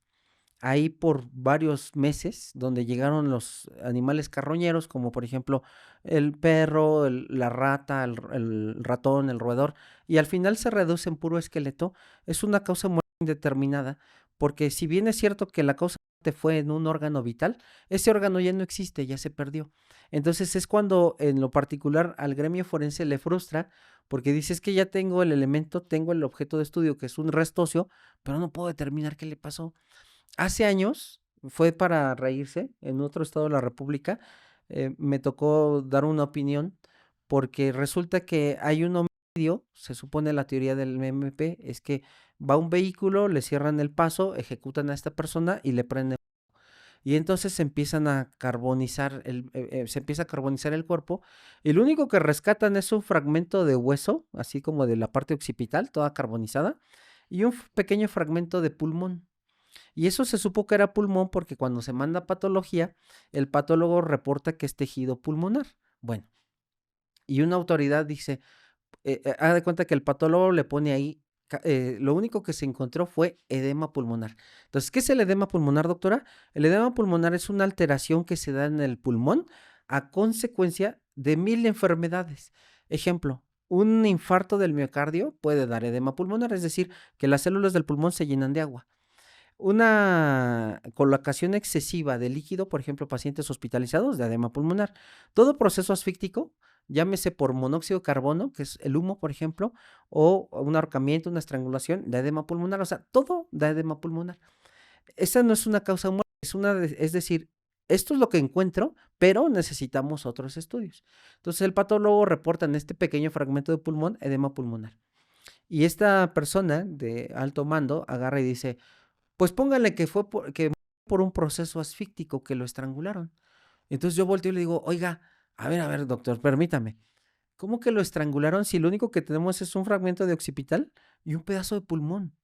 ahí por varios meses, donde llegaron los animales carroñeros, como por ejemplo el perro, la rata, el ratón, el roedor, y al final se reduce en puro esqueleto, es una causa de muerte indeterminada, porque si bien es cierto que la causa de muerte fue en un órgano vital, ese órgano ya no existe, ya se perdió. Entonces es cuando en lo particular al gremio forense le frustra, porque dice es que ya tengo el elemento, tengo el objeto de estudio, que es un resto óseo, pero no puedo determinar qué le pasó. Hace años, fue para reírse, en otro estado de la república, me tocó dar una opinión, porque resulta que hay un homicidio, se supone la teoría del MP, es que va un vehículo, le cierran el paso, ejecutan a esta persona y le prenden. Y entonces se empiezan a carbonizar, se empieza a carbonizar el cuerpo, y lo único que rescatan es un fragmento de hueso, así como de la parte occipital, toda carbonizada, y un pequeño fragmento de pulmón. Y eso se supo que era pulmón porque cuando se manda a patología, el patólogo reporta que es tejido pulmonar. Bueno, y una autoridad dice, haga de cuenta que el patólogo le pone ahí, lo único que se encontró fue edema pulmonar. Entonces, ¿qué es el edema pulmonar, doctora? El edema pulmonar es una alteración que se da en el pulmón a consecuencia de 1000 enfermedades. Ejemplo, un infarto del miocardio puede dar edema pulmonar, es decir, que las células del pulmón se llenan de agua. Una colocación excesiva de líquido, por ejemplo, pacientes hospitalizados de edema pulmonar. Todo proceso asfíctico, llámese por monóxido de carbono, que es el humo, por ejemplo, o un ahorcamiento, una estrangulación, de edema pulmonar. O sea, todo da edema pulmonar. Esa no es una causa de muerte, es decir, esto es lo que encuentro, pero necesitamos otros estudios. Entonces, el patólogo reporta en este pequeño fragmento de pulmón edema pulmonar. Y esta persona de alto mando agarra y dice, pues pónganle que fue por un proceso asfíctico que lo estrangularon. Entonces yo volteo y le digo, oiga, a ver, doctor, permítame. ¿Cómo que lo estrangularon si lo único que tenemos es un fragmento de occipital y un pedazo de pulmón?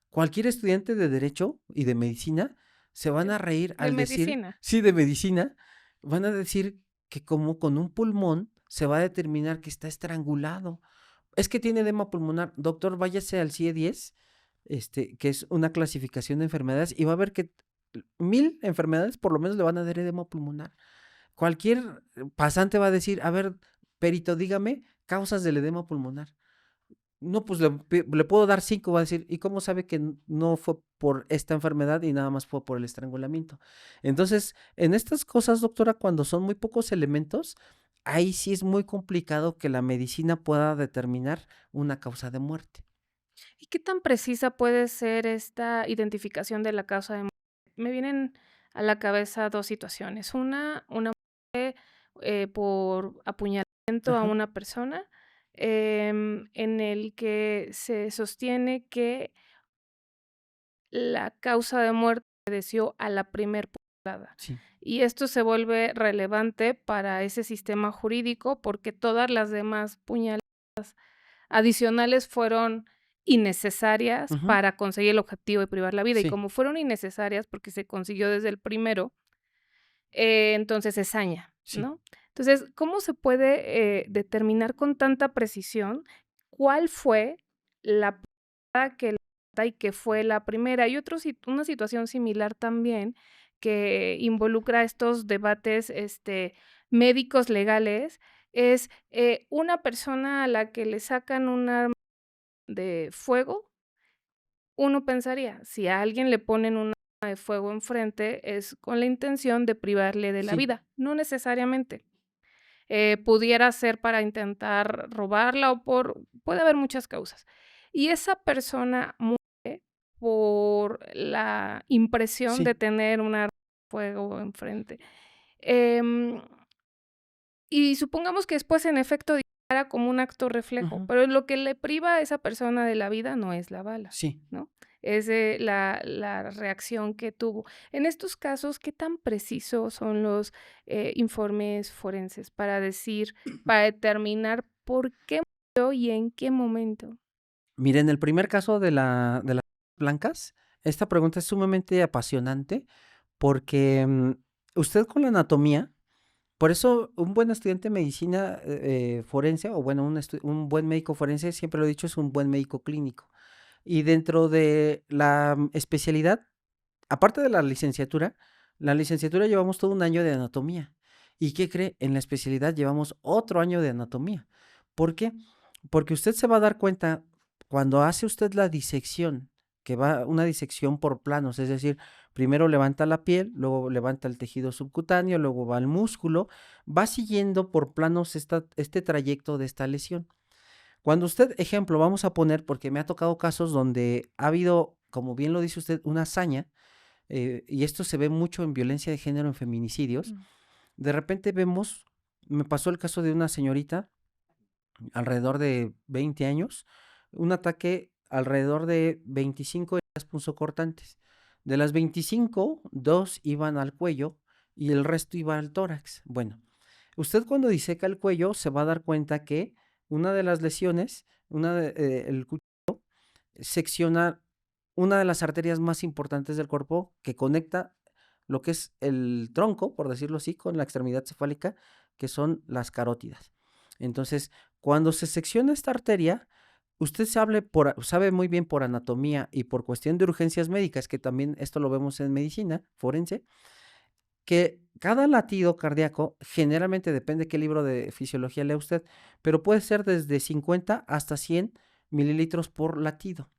Cualquier estudiante de derecho y de medicina se van a reír De al decir, medicina. sí, de medicina, van a decir que como con un pulmón se va a determinar que está estrangulado. Es que tiene edema pulmonar. Doctor, váyase al CIE-10, que es una clasificación de enfermedades, y va a ver que 1000 enfermedades por lo menos le van a dar edema pulmonar. Cualquier pasante va a decir, a ver, perito, dígame causas del edema pulmonar. No, pues le puedo dar 5, va a decir, ¿y cómo sabe que no fue por esta enfermedad y nada más fue por el estrangulamiento? Entonces, en estas cosas, doctora, cuando son muy pocos elementos, ahí sí es muy complicado que la medicina pueda determinar una causa de muerte. ¿Y qué tan precisa puede ser esta identificación de la causa de muerte? Me vienen a la cabeza 2 situaciones. Una muerte, por apuñalamiento a Ajá, una persona, en el que se sostiene que la causa de muerte obedeció a la primer puñalada. sí. Y esto se vuelve relevante para ese sistema jurídico, porque todas las demás puñaladas adicionales fueron innecesarias Ujú, para conseguir el objetivo de privar la vida. Y sí, como fueron innecesarias porque se consiguió desde el primero, entonces es saña, sí. ¿no? Entonces, ¿cómo se puede, determinar con tanta precisión cuál fue la puñalada que fue la primera? Y una situación similar también que involucra estos debates, médicos legales, es, una persona a la que le sacan un arma de fuego. Uno pensaría, si a alguien le ponen un arma de fuego enfrente, es con la intención de privarle de la Sí, vida, no necesariamente. Pudiera ser para intentar robarla puede haber muchas causas. Y esa persona muere por la impresión de sí. tener un arma de fuego enfrente. Em, y supongamos que después, en efecto, dispara como un acto reflejo, Ujú, pero lo que le priva a esa persona de la vida no es la bala, sí. ¿no? Es, la reacción que tuvo. En estos casos, ¿qué tan precisos son los, informes forenses para determinar por qué murió y en qué momento? Miren, el primer caso de las blancas, esta pregunta es sumamente apasionante porque usted con la anatomía, por eso un buen estudiante de medicina forense, o bueno, un buen médico forense, siempre lo he dicho, es un buen médico clínico. Y dentro de la especialidad, aparte de la licenciatura llevamos todo un año de anatomía. ¿Y qué cree? En la especialidad llevamos otro año de anatomía. ¿Por qué? Porque usted se va a dar cuenta cuando hace usted la disección, que va una disección por planos, es decir, primero levanta la piel, luego levanta el tejido subcutáneo, luego va al músculo, va siguiendo por planos este trayecto de esta lesión. Cuando usted, ejemplo, vamos a poner, porque me ha tocado casos donde ha habido, como bien lo dice usted, una hazaña, y esto se ve mucho en violencia de género, en feminicidios. De repente vemos, me pasó el caso de una señorita, alrededor de 20 años, un ataque alrededor de 25 heridas punzocortantes. De las 25, 2 iban al cuello y el resto iba al tórax. Bueno, usted cuando diseca el cuello se va a dar cuenta que una de las lesiones, el cuchillo secciona una de las arterias más importantes del cuerpo que conecta lo que es el tronco, por decirlo así, con la extremidad cefálica, que son las carótidas. Entonces, cuando se secciona esta arteria, usted sabe muy bien por anatomía y por cuestión de urgencias médicas, que también esto lo vemos en medicina forense, que cada latido cardíaco, generalmente depende qué libro de fisiología lea usted, pero puede ser desde 50 hasta 100 mililitros por latido.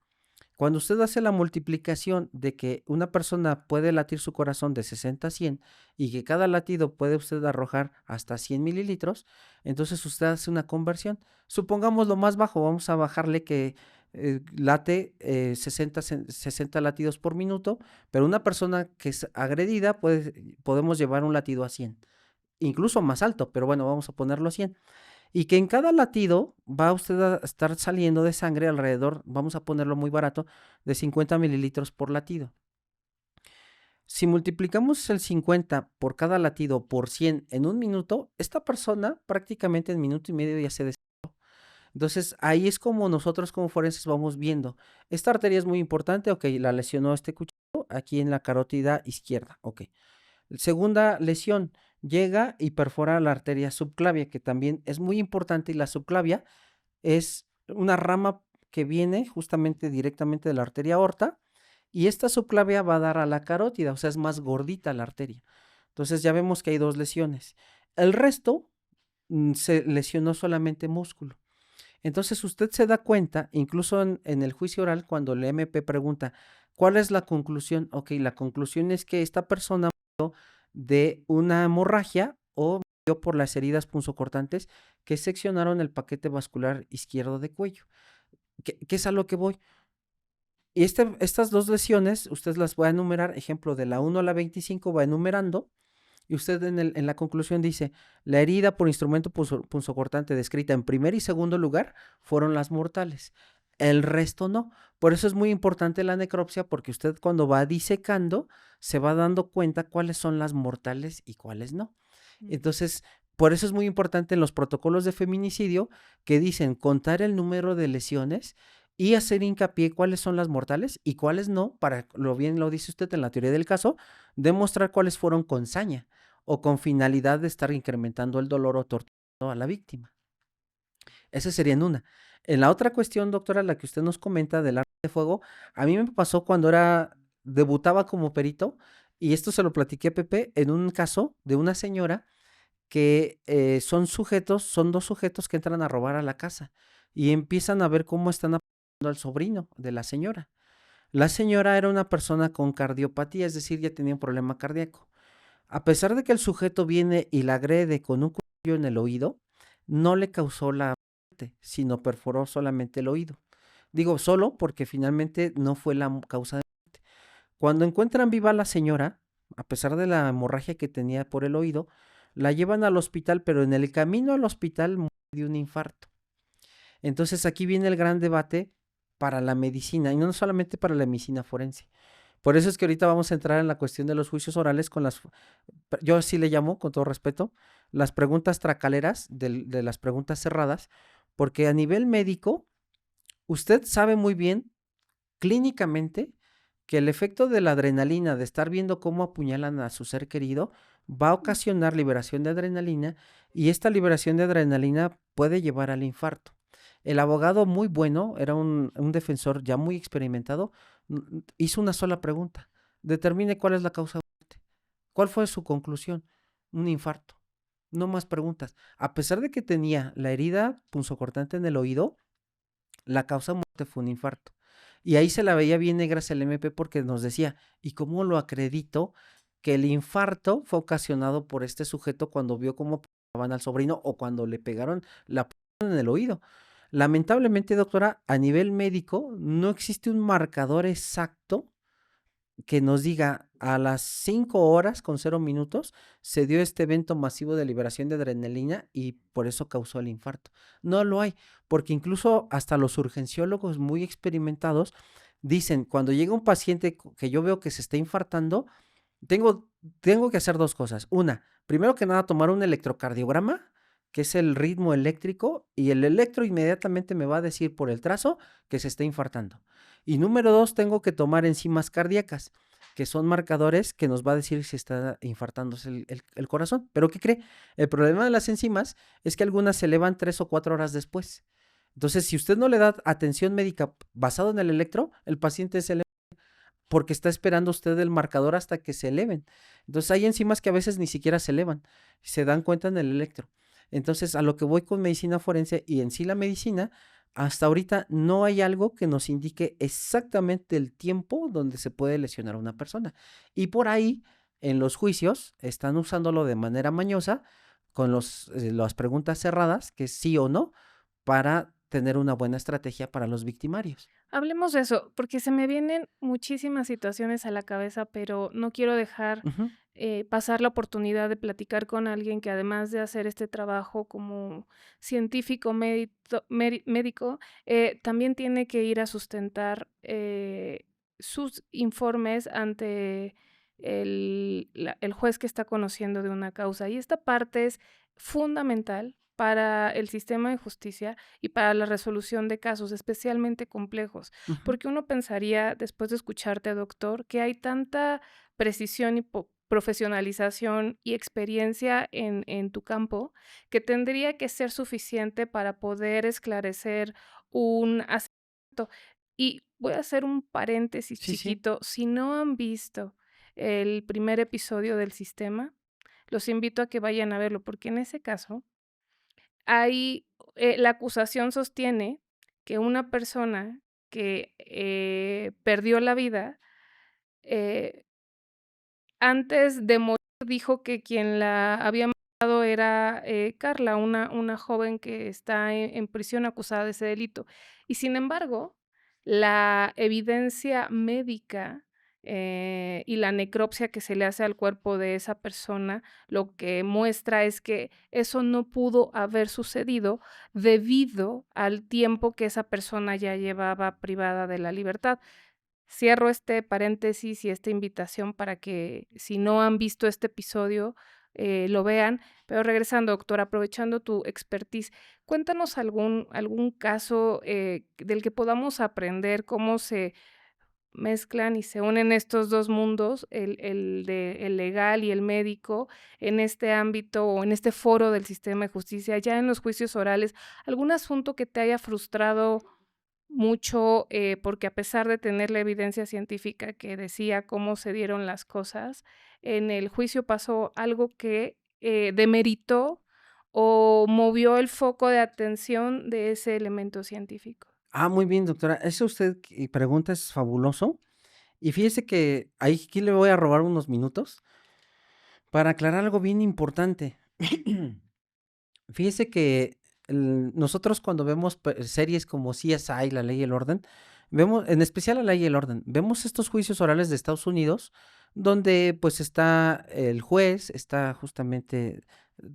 Cuando usted hace la multiplicación de que una persona puede latir su corazón de 60 a 100 y que cada latido puede usted arrojar hasta 100 mililitros, entonces usted hace una conversión. Supongamos lo más bajo, vamos a bajarle que late 60 latidos por minuto, pero una persona que es agredida podemos llevar un latido a 100, incluso más alto, pero bueno, vamos a ponerlo a 100. Y que en cada latido va usted a estar saliendo de sangre alrededor, vamos a ponerlo muy barato, de 50 mililitros por latido. Si multiplicamos el 50 por cada latido por 100 en un minuto, esta persona prácticamente en minuto y medio ya se desmayó. Entonces ahí es como nosotros como forenses vamos viendo. Esta arteria es muy importante, ok, la lesionó este cuchillo aquí en la carótida izquierda, ok. Segunda lesión, llega y perfora la arteria subclavia, que también es muy importante, y la subclavia es una rama que viene justamente directamente de la arteria aorta, y esta subclavia va a dar a la carótida, o sea, es más gordita la arteria. Entonces ya vemos que hay dos lesiones. El resto se lesionó solamente músculo. Entonces usted se da cuenta, incluso en el juicio oral, cuando el MP pregunta, ¿cuál es la conclusión? Ok, la conclusión es que esta persona murió de una hemorragia o murió por las heridas punzocortantes que seccionaron el paquete vascular izquierdo de cuello. ¿Qué es a lo que voy? Y estas dos lesiones, usted las va a enumerar, ejemplo, de la 1 a la 25 va enumerando, y usted en la conclusión dice, la herida por instrumento punzocortante descrita en primer y segundo lugar fueron las mortales. El resto no. Por eso es muy importante la necropsia, porque usted cuando va disecando se va dando cuenta cuáles son las mortales y cuáles no. Entonces, por eso es muy importante en los protocolos de feminicidio que dicen contar el número de lesiones y hacer hincapié cuáles son las mortales y cuáles no, para, lo bien lo dice usted en la teoría del caso, demostrar cuáles fueron con saña o con finalidad de estar incrementando el dolor o torturando a la víctima. Esa sería en una. En la otra cuestión, doctora, la que usted nos comenta del arma de fuego, a mí me pasó cuando debutaba como perito, y esto se lo platiqué a Pepe, en un caso de una señora que son dos sujetos que entran a robar a la casa y empiezan a ver cómo están apuntando al sobrino de la señora. La señora era una persona con cardiopatía, es decir, ya tenía un problema cardíaco. A pesar de que el sujeto viene y la agrede con un cuchillo en el oído, no le causó la muerte, sino perforó solamente el oído. Digo solo porque finalmente no fue la causa de muerte. Cuando encuentran viva a la señora, a pesar de la hemorragia que tenía por el oído, la llevan al hospital, pero en el camino al hospital muere de un infarto. Entonces aquí viene el gran debate para la medicina, y no solamente para la medicina forense. Por eso es que ahorita vamos a entrar en la cuestión de los juicios orales con yo así le llamo, con todo respeto, las preguntas tracaleras de las preguntas cerradas, porque a nivel médico Usted sabe muy bien clínicamente que el efecto de la adrenalina, de estar viendo cómo apuñalan a su ser querido, va a ocasionar liberación de adrenalina y esta liberación de adrenalina puede llevar al infarto. El abogado muy bueno, era un defensor ya muy experimentado, hizo una sola pregunta. Determine cuál es la causa de muerte. ¿Cuál fue su conclusión? Un infarto. No más preguntas. A pesar de que tenía la herida punzocortante en el oído, la causa de muerte fue un infarto. Y ahí se la veía bien negra el MP porque nos decía, ¿y cómo lo acredito que el infarto fue ocasionado por este sujeto cuando vio cómo pegaban al sobrino o cuando le pegaron la en el oído? Lamentablemente, doctora, a nivel médico no existe un marcador exacto que nos diga a las 5 horas con 0 minutos se dio este evento masivo de liberación de adrenalina y por eso causó el infarto. No lo hay, porque incluso hasta los urgenciólogos muy experimentados dicen, cuando llega un paciente que yo veo que se está infartando, tengo, tengo que hacer dos cosas. Una, primero que nada, tomar un electrocardiograma, que es el ritmo eléctrico, y el electro inmediatamente me va a decir por el trazo que se está infartando. Y número dos, tengo que tomar enzimas cardíacas, que son marcadores que nos va a decir si está infartándose el corazón. Pero ¿qué cree? El problema de las enzimas es que algunas se elevan 3 o 4 horas después. Entonces, si usted no le da atención médica basado en el electro, el paciente se eleva porque está esperando usted el marcador hasta que se eleven. Entonces, hay enzimas que a veces ni siquiera se elevan, se dan cuenta en el electro. Entonces, a lo que voy con medicina forense y en sí la medicina, hasta ahorita no hay algo que nos indique exactamente el tiempo donde se puede lesionar a una persona. Y por ahí, en los juicios, están usándolo de manera mañosa con las preguntas cerradas, que es sí o no, para tener una buena estrategia para los victimarios. Hablemos de eso, porque se me vienen muchísimas situaciones a la cabeza, pero no quiero dejar Ujú. pasar la oportunidad de platicar con alguien que además de hacer este trabajo como científico médico, también tiene que ir a sustentar sus informes ante el juez que está conociendo de una causa. Y esta parte es fundamental para el sistema de justicia y para la resolución de casos especialmente complejos, Ujú. porque uno pensaría, después de escucharte, doctor, que hay tanta precisión y profesionalización y experiencia en tu campo que tendría que ser suficiente para poder esclarecer un asesinato. Y voy a hacer un paréntesis Sí, sí. chiquito. Si no han visto el primer episodio del Sistema, los invito a que vayan a verlo, porque en ese caso hay, la acusación sostiene que una persona que, perdió la vida, eh, antes de morir dijo que quien la había matado era, Carla, una joven que está en prisión acusada de ese delito. Y sin embargo, la evidencia médica, y la necropsia que se le hace al cuerpo de esa persona, lo que muestra es que eso no pudo haber sucedido debido al tiempo que esa persona ya llevaba privada de la libertad. Cierro este paréntesis y esta invitación para que, si no han visto este episodio, lo vean. Pero regresando, doctor, aprovechando tu expertise, cuéntanos algún caso, del que podamos aprender cómo se mezclan y se unen estos 2 mundos, el legal y el médico, en este ámbito o en este foro del sistema de justicia, ya en los juicios orales. ¿Algún asunto que te haya frustrado mucho, porque a pesar de tener la evidencia científica que decía cómo se dieron las cosas, en el juicio pasó algo que, demeritó o movió el foco de atención de ese elemento científico? Muy bien, doctora. Eso usted que pregunta es fabuloso. Y fíjese que ahí aquí le voy a robar unos minutos para aclarar algo bien importante. Fíjese que nosotros cuando vemos series como CSI, La Ley y el Orden, vemos, en especial La Ley y el Orden, vemos estos juicios orales de Estados Unidos, donde pues está el juez, está justamente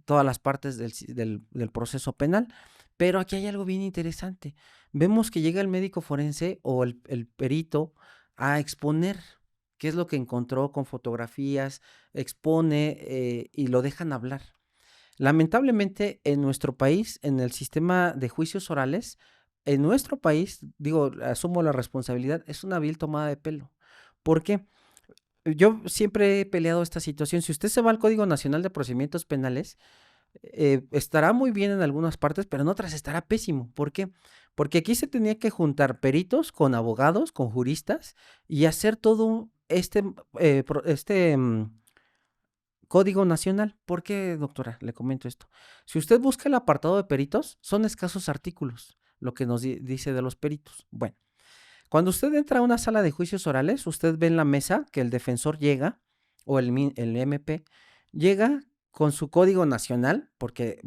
todas las partes del proceso penal, pero aquí hay algo bien interesante. Vemos que llega el médico forense o el perito a exponer qué es lo que encontró con fotografías, expone y lo dejan hablar. Lamentablemente, en nuestro país, en el sistema de juicios orales, en nuestro país, digo, asumo la responsabilidad, es una vil tomada de pelo. ¿Por qué? Yo siempre he peleado esta situación. Si usted se va al Código Nacional de Procedimientos Penales, estará muy bien en algunas partes, pero en otras estará pésimo. ¿Por qué? Porque aquí se tenía que juntar peritos con abogados, con juristas y hacer todo Código Nacional. ¿Por qué, doctora? Le comento esto. Si usted busca el apartado de peritos, son escasos artículos lo que nos dice de los peritos. Bueno, cuando usted entra a una sala de juicios orales, usted ve en la mesa que el defensor llega, o el MP, llega con su código nacional, porque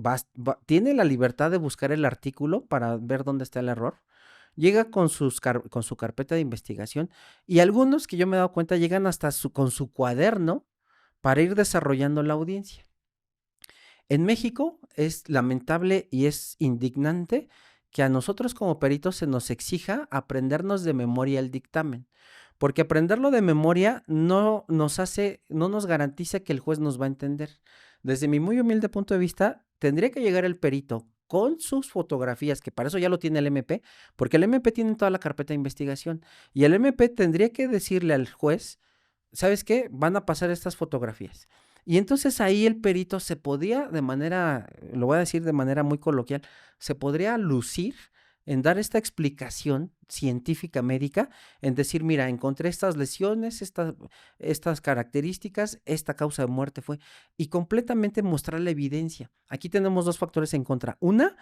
tiene la libertad de buscar el artículo para ver dónde está el error. Llega con su carpeta de investigación y algunos que yo me he dado cuenta llegan hasta con su cuaderno para ir desarrollando la audiencia. En México es lamentable y es indignante que a nosotros como peritos se nos exija aprendernos de memoria el dictamen, porque aprenderlo de memoria no nos garantiza que el juez nos va a entender. Desde mi muy humilde punto de vista, tendría que llegar el perito con sus fotografías, que para eso ya lo tiene el MP, porque el MP tiene toda la carpeta de investigación, y el MP tendría que decirle al juez, ¿sabes qué? Van a pasar estas fotografías. Y entonces ahí el perito se podía lo voy a decir de manera muy coloquial, se podría lucir en dar esta explicación científica médica, en decir, mira, encontré estas lesiones, estas características, esta causa de muerte fue, y completamente mostrar la evidencia. Aquí tenemos dos factores en contra. Una,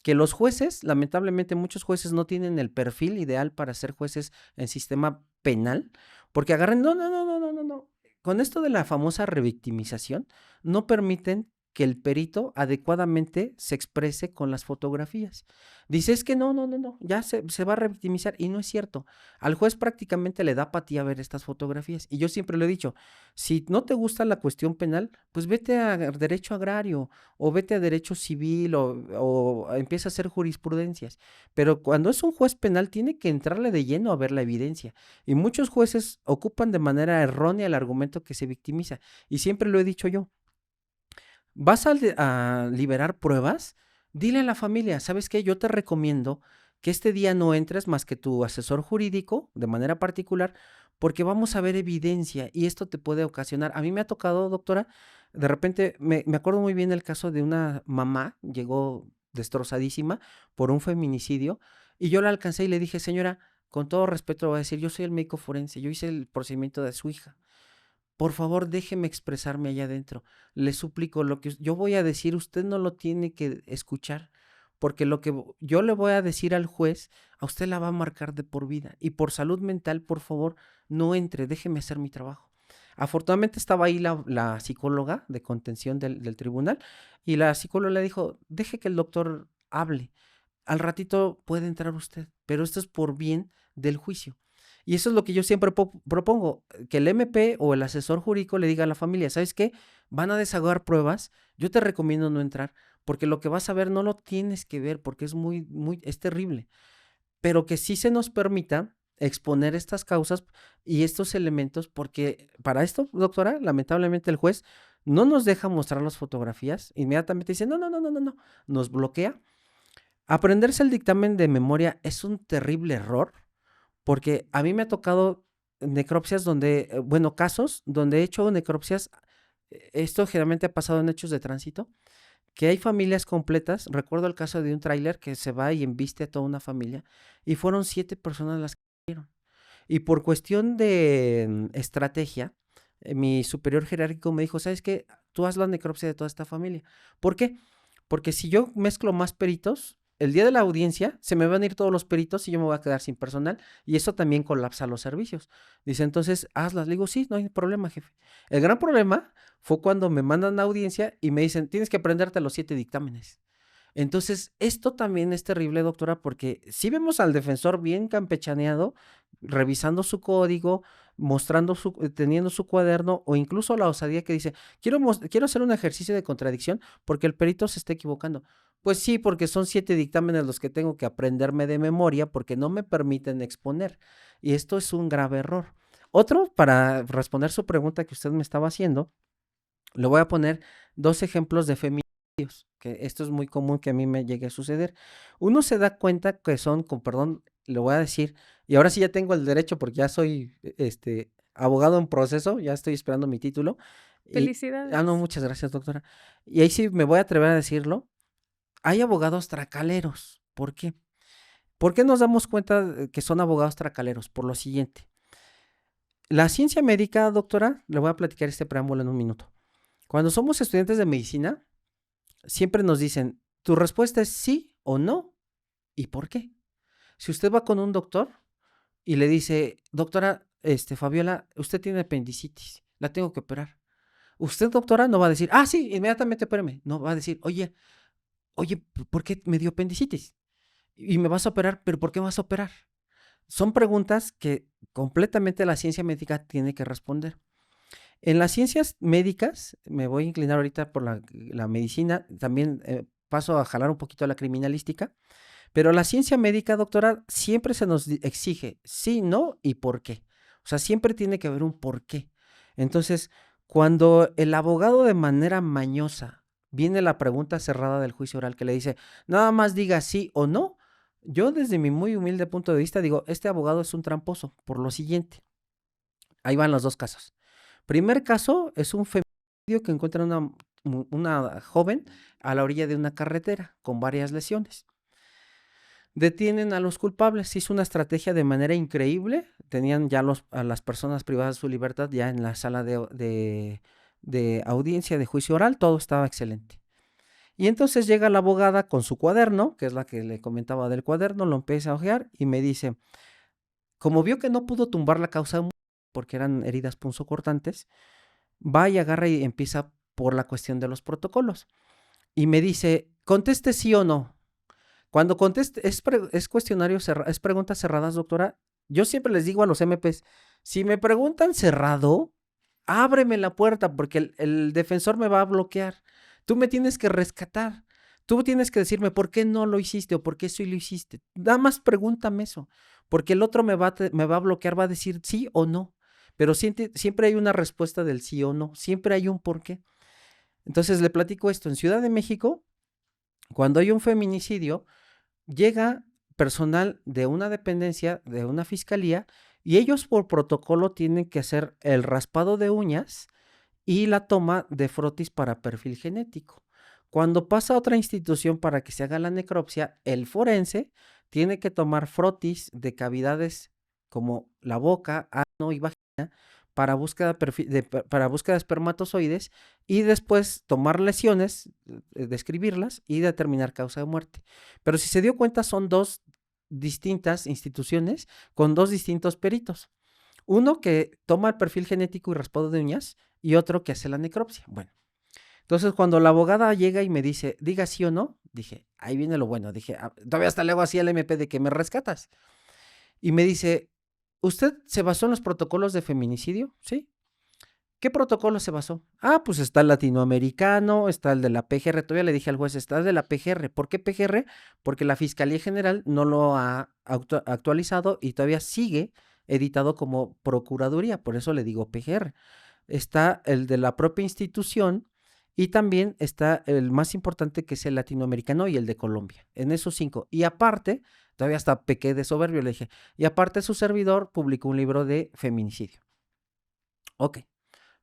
que los jueces, lamentablemente muchos jueces no tienen el perfil ideal para ser jueces en sistema penal, porque agarran, no. Con esto de la famosa revictimización, no permiten que el perito adecuadamente se exprese con las fotografías. Dice, es que no, ya se va a revictimizar, y no es cierto. Al juez prácticamente le da apatía ver estas fotografías, y yo siempre lo he dicho, si no te gusta la cuestión penal, pues vete a derecho agrario, o vete a derecho civil, o empieza a hacer jurisprudencias. Pero cuando es un juez penal, tiene que entrarle de lleno a ver la evidencia. Y muchos jueces ocupan de manera errónea el argumento que se victimiza. Y siempre lo he dicho yo, vas a liberar pruebas, dile a la familia, ¿sabes qué? Yo te recomiendo que este día no entres más que tu asesor jurídico, de manera particular, porque vamos a ver evidencia y esto te puede ocasionar. A mí me ha tocado, doctora, de repente, me acuerdo muy bien el caso de una mamá, llegó destrozadísima por un feminicidio, y yo la alcancé y le dije, señora, con todo respeto voy a decir, yo soy el médico forense, yo hice el procedimiento de su hija. Por favor, déjeme expresarme allá adentro. Le suplico, lo que yo voy a decir, usted no lo tiene que escuchar, porque lo que yo le voy a decir al juez, a usted la va a marcar de por vida. Y por salud mental, por favor, no entre, déjeme hacer mi trabajo. Afortunadamente estaba ahí la psicóloga de contención del tribunal, y la psicóloga le dijo, deje que el doctor hable. Al ratito puede entrar usted, pero esto es por bien del juicio. Y eso es lo que yo siempre propongo, que el MP o el asesor jurídico le diga a la familia, ¿sabes qué? Van a desahogar pruebas, yo te recomiendo no entrar, porque lo que vas a ver no lo tienes que ver, porque es terrible. Pero que sí se nos permita exponer estas causas y estos elementos, porque para esto, doctora, lamentablemente el juez no nos deja mostrar las fotografías, inmediatamente dice, no, nos bloquea. Aprenderse el dictamen de memoria es un terrible error, porque a mí me ha tocado necropsias casos donde he hecho necropsias, esto generalmente ha pasado en hechos de tránsito, que hay familias completas. Recuerdo el caso de un tráiler que se va y embiste a toda una familia, y fueron 7 personas las que murieron. Y por cuestión de estrategia, mi superior jerárquico me dijo, ¿sabes qué? Tú haz la necropsia de toda esta familia. ¿Por qué? Porque si yo mezclo más peritos, el día de la audiencia se me van a ir todos los peritos y yo me voy a quedar sin personal, y eso también colapsa los servicios. Dice, entonces hazlas. Le digo, sí, no hay problema, jefe. El gran problema fue cuando me mandan a audiencia y me dicen, tienes que aprenderte los 7 dictámenes. Entonces, esto también es terrible, doctora, porque si vemos al defensor bien campechaneado, revisando su código, teniendo su cuaderno, o incluso la osadía que dice, quiero hacer un ejercicio de contradicción porque el perito se está equivocando. Pues sí, porque son 7 dictámenes los que tengo que aprenderme de memoria porque no me permiten exponer. Y esto es un grave error. Otro, para responder su pregunta que usted me estaba haciendo, le voy a poner 2 ejemplos de que esto es muy común que a mí me llegue a suceder. Uno se da cuenta que son, con perdón, lo voy a decir, y ahora sí ya tengo el derecho porque ya soy abogado en proceso, ya estoy esperando mi título. No, Felicidades. muchas gracias, doctora. Y ahí sí me voy a atrever a decirlo. Hay abogados tracaleros. ¿Por qué? ¿Por qué nos damos cuenta que son abogados tracaleros? Por lo siguiente. La ciencia médica, doctora, le voy a platicar este preámbulo en un minuto. Cuando somos estudiantes de medicina, siempre nos dicen, tu respuesta es sí o no, ¿y por qué? Si usted va con un doctor y le dice, doctora, Fabiola, usted tiene apendicitis, la tengo que operar. Usted, doctora, no va a decir, sí, inmediatamente opéreme. No, va a decir, oye, ¿por qué me dio apendicitis? Y me vas a operar, pero ¿por qué me vas a operar? Son preguntas que completamente la ciencia médica tiene que responder. En las ciencias médicas, me voy a inclinar ahorita por la medicina, también paso a jalar un poquito a la criminalística, pero la ciencia médica, doctora, siempre se nos exige sí, no y por qué. O sea, siempre tiene que haber un por qué. Entonces, cuando el abogado de manera mañosa viene la pregunta cerrada del juicio oral que le dice, nada más diga sí o no, yo desde mi muy humilde punto de vista digo, este abogado es un tramposo, por lo siguiente. Ahí van los dos casos. Primer caso es un feminicidio que encuentra una joven a la orilla de una carretera con varias lesiones. Detienen a los culpables, se hizo una estrategia de manera increíble, tenían ya a las personas privadas de su libertad ya en la sala de audiencia de juicio oral, todo estaba excelente. Y entonces llega la abogada con su cuaderno, que es la que le comentaba del cuaderno, lo empieza a hojear y me dice, como vio que no pudo tumbar la causa de muerte porque eran heridas punzocortantes, va y agarra y empieza por la cuestión de los protocolos. Y me dice, conteste sí o no. Cuando conteste, es cuestionario cerrado, es preguntas cerradas, doctora. Yo siempre les digo a los MPs, si me preguntan cerrado, ábreme la puerta porque el defensor me va a bloquear. Tú me tienes que rescatar. Tú tienes que decirme por qué no lo hiciste o por qué sí lo hiciste. Nada más pregúntame eso, porque el otro me va a bloquear, va a decir sí o no. Pero siempre hay una respuesta del sí o no, siempre hay un por qué. Entonces le platico esto. En Ciudad de México, cuando hay un feminicidio, llega personal de una dependencia, de una fiscalía, y ellos por protocolo tienen que hacer el raspado de uñas y la toma de frotis para perfil genético. Cuando pasa a otra institución para que se haga la necropsia, el forense tiene que tomar frotis de cavidades como la boca, ano y vagina para búsqueda de espermatozoides y después tomar lesiones, describirlas y determinar causa de muerte. Pero si se dio cuenta, son dos distintas instituciones con dos distintos peritos. Uno que toma el perfil genético y raspado de uñas y otro que hace la necropsia. Bueno, entonces cuando la abogada llega y me dice, diga sí o no, dije, ahí viene lo bueno. Dije, todavía hasta le hago así al MP de que me rescatas. Y me dice, ¿usted se basó en los protocolos de feminicidio? Sí. ¿Qué protocolo se basó? Pues está el latinoamericano, está el de la PGR. Todavía le dije al juez, está el de la PGR. ¿Por qué PGR? Porque la Fiscalía General no lo ha actualizado y todavía sigue editado como Procuraduría. Por eso le digo PGR. Está el de la propia institución y también está el más importante que es el latinoamericano y el de Colombia. En esos 5. Y aparte, todavía hasta pequé de soberbio, le dije, y aparte su servidor publicó un libro de feminicidio. Ok.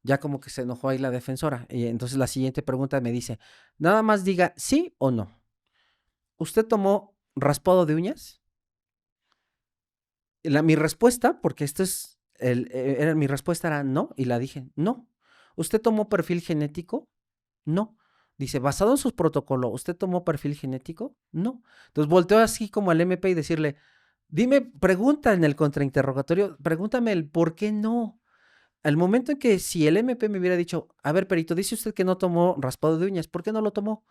Ya como que se enojó ahí la defensora. Y entonces la siguiente pregunta me dice, nada más diga sí o no. ¿Usted tomó raspado de uñas? Mi respuesta, porque esto es, mi respuesta era no, y la dije, no. ¿Usted tomó perfil genético? No. Dice, basado en sus protocolos, ¿usted tomó perfil genético? No. Entonces volteo así como al MP y decirle, dime, pregunta en el contrainterrogatorio, pregúntame el por qué no. Al momento en que si el MP me hubiera dicho, a ver, perito, dice usted que no tomó raspado de uñas, ¿por qué no lo tomó?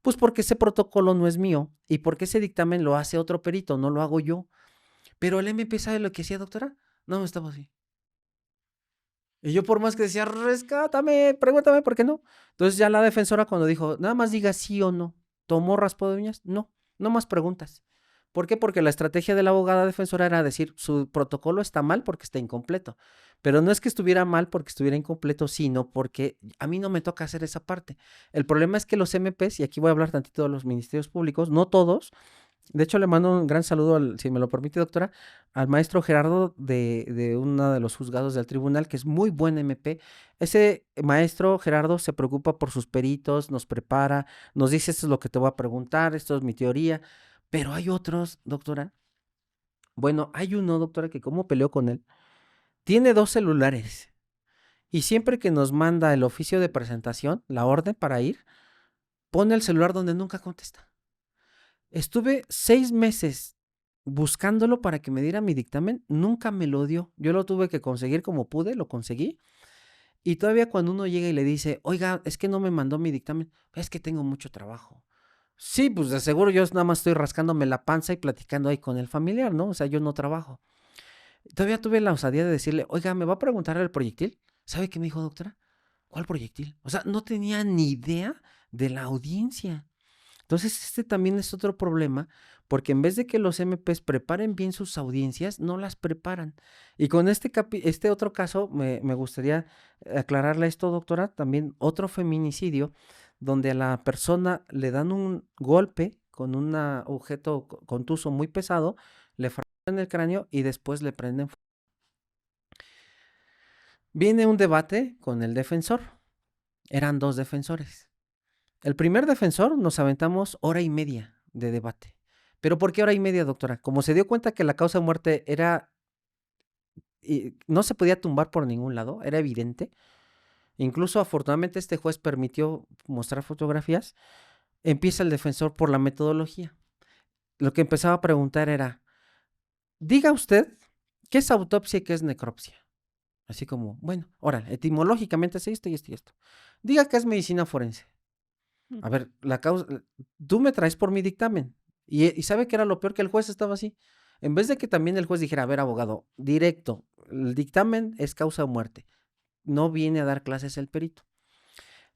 Pues porque ese protocolo no es mío y porque ese dictamen lo hace otro perito, no lo hago yo. Pero el MP, ¿sabe lo que hacía, doctora? No, estaba así. Y yo por más que decía, rescátame, pregúntame, ¿por qué no? Entonces ya la defensora cuando dijo, nada más diga sí o no, ¿tomó raspado de uñas? No, no más preguntas. ¿Por qué? Porque la estrategia de la abogada defensora era decir, su protocolo está mal porque está incompleto. Pero no es que estuviera mal porque estuviera incompleto, sino porque a mí no me toca hacer esa parte. El problema es que los MPs, y aquí voy a hablar tantito de los ministerios públicos, no todos. De hecho, le mando un gran saludo, si me lo permite, doctora, al maestro Gerardo de uno de los juzgados del tribunal, que es muy buen MP. Ese maestro Gerardo se preocupa por sus peritos, nos prepara, nos dice, esto es lo que te voy a preguntar, esto es mi teoría. Pero hay otros, doctora. Bueno, hay uno, doctora, que como peleó con él, tiene 2 celulares. Y siempre que nos manda el oficio de presentación, la orden para ir, pone el celular donde nunca contesta. Estuve 6 meses buscándolo para que me diera mi dictamen, nunca me lo dio. Yo lo tuve que conseguir como pude, lo conseguí. Y todavía cuando uno llega y le dice, oiga, es que no me mandó mi dictamen, es que tengo mucho trabajo. Sí, pues de seguro yo nada más estoy rascándome la panza y platicando ahí con el familiar, ¿no? O sea, yo no trabajo. Todavía tuve la osadía de decirle, oiga, ¿me va a preguntar el proyectil? ¿Sabe qué me dijo, doctora? ¿Cuál proyectil? O sea, no tenía ni idea de la audiencia. Entonces, este también es otro problema, porque en vez de que los MPs preparen bien sus audiencias, no las preparan. Y con este otro caso, me gustaría aclararle esto, doctora, también otro feminicidio, donde a la persona le dan un golpe con un objeto contuso muy pesado, le fracturan el cráneo y después le prenden. Viene un debate con el defensor. Eran 2 defensores. El primer defensor nos aventamos 1 hora y media de debate. ¿Pero por qué 1 hora y media, doctora? Como se dio cuenta que la causa de muerte no se podía tumbar por ningún lado, era evidente. Incluso afortunadamente este juez permitió mostrar fotografías. Empieza el defensor por la metodología. Lo que empezaba a preguntar era, diga usted, ¿qué es autopsia y qué es necropsia? Así como, bueno, ahora, etimológicamente es esto y esto y esto. Diga qué es medicina forense. A ver, la causa, tú me traes por mi dictamen. Y sabe que era lo peor, que el juez estaba así. En vez de que también el juez dijera, a ver, abogado, directo, el dictamen es causa o muerte. No viene a dar clases el perito.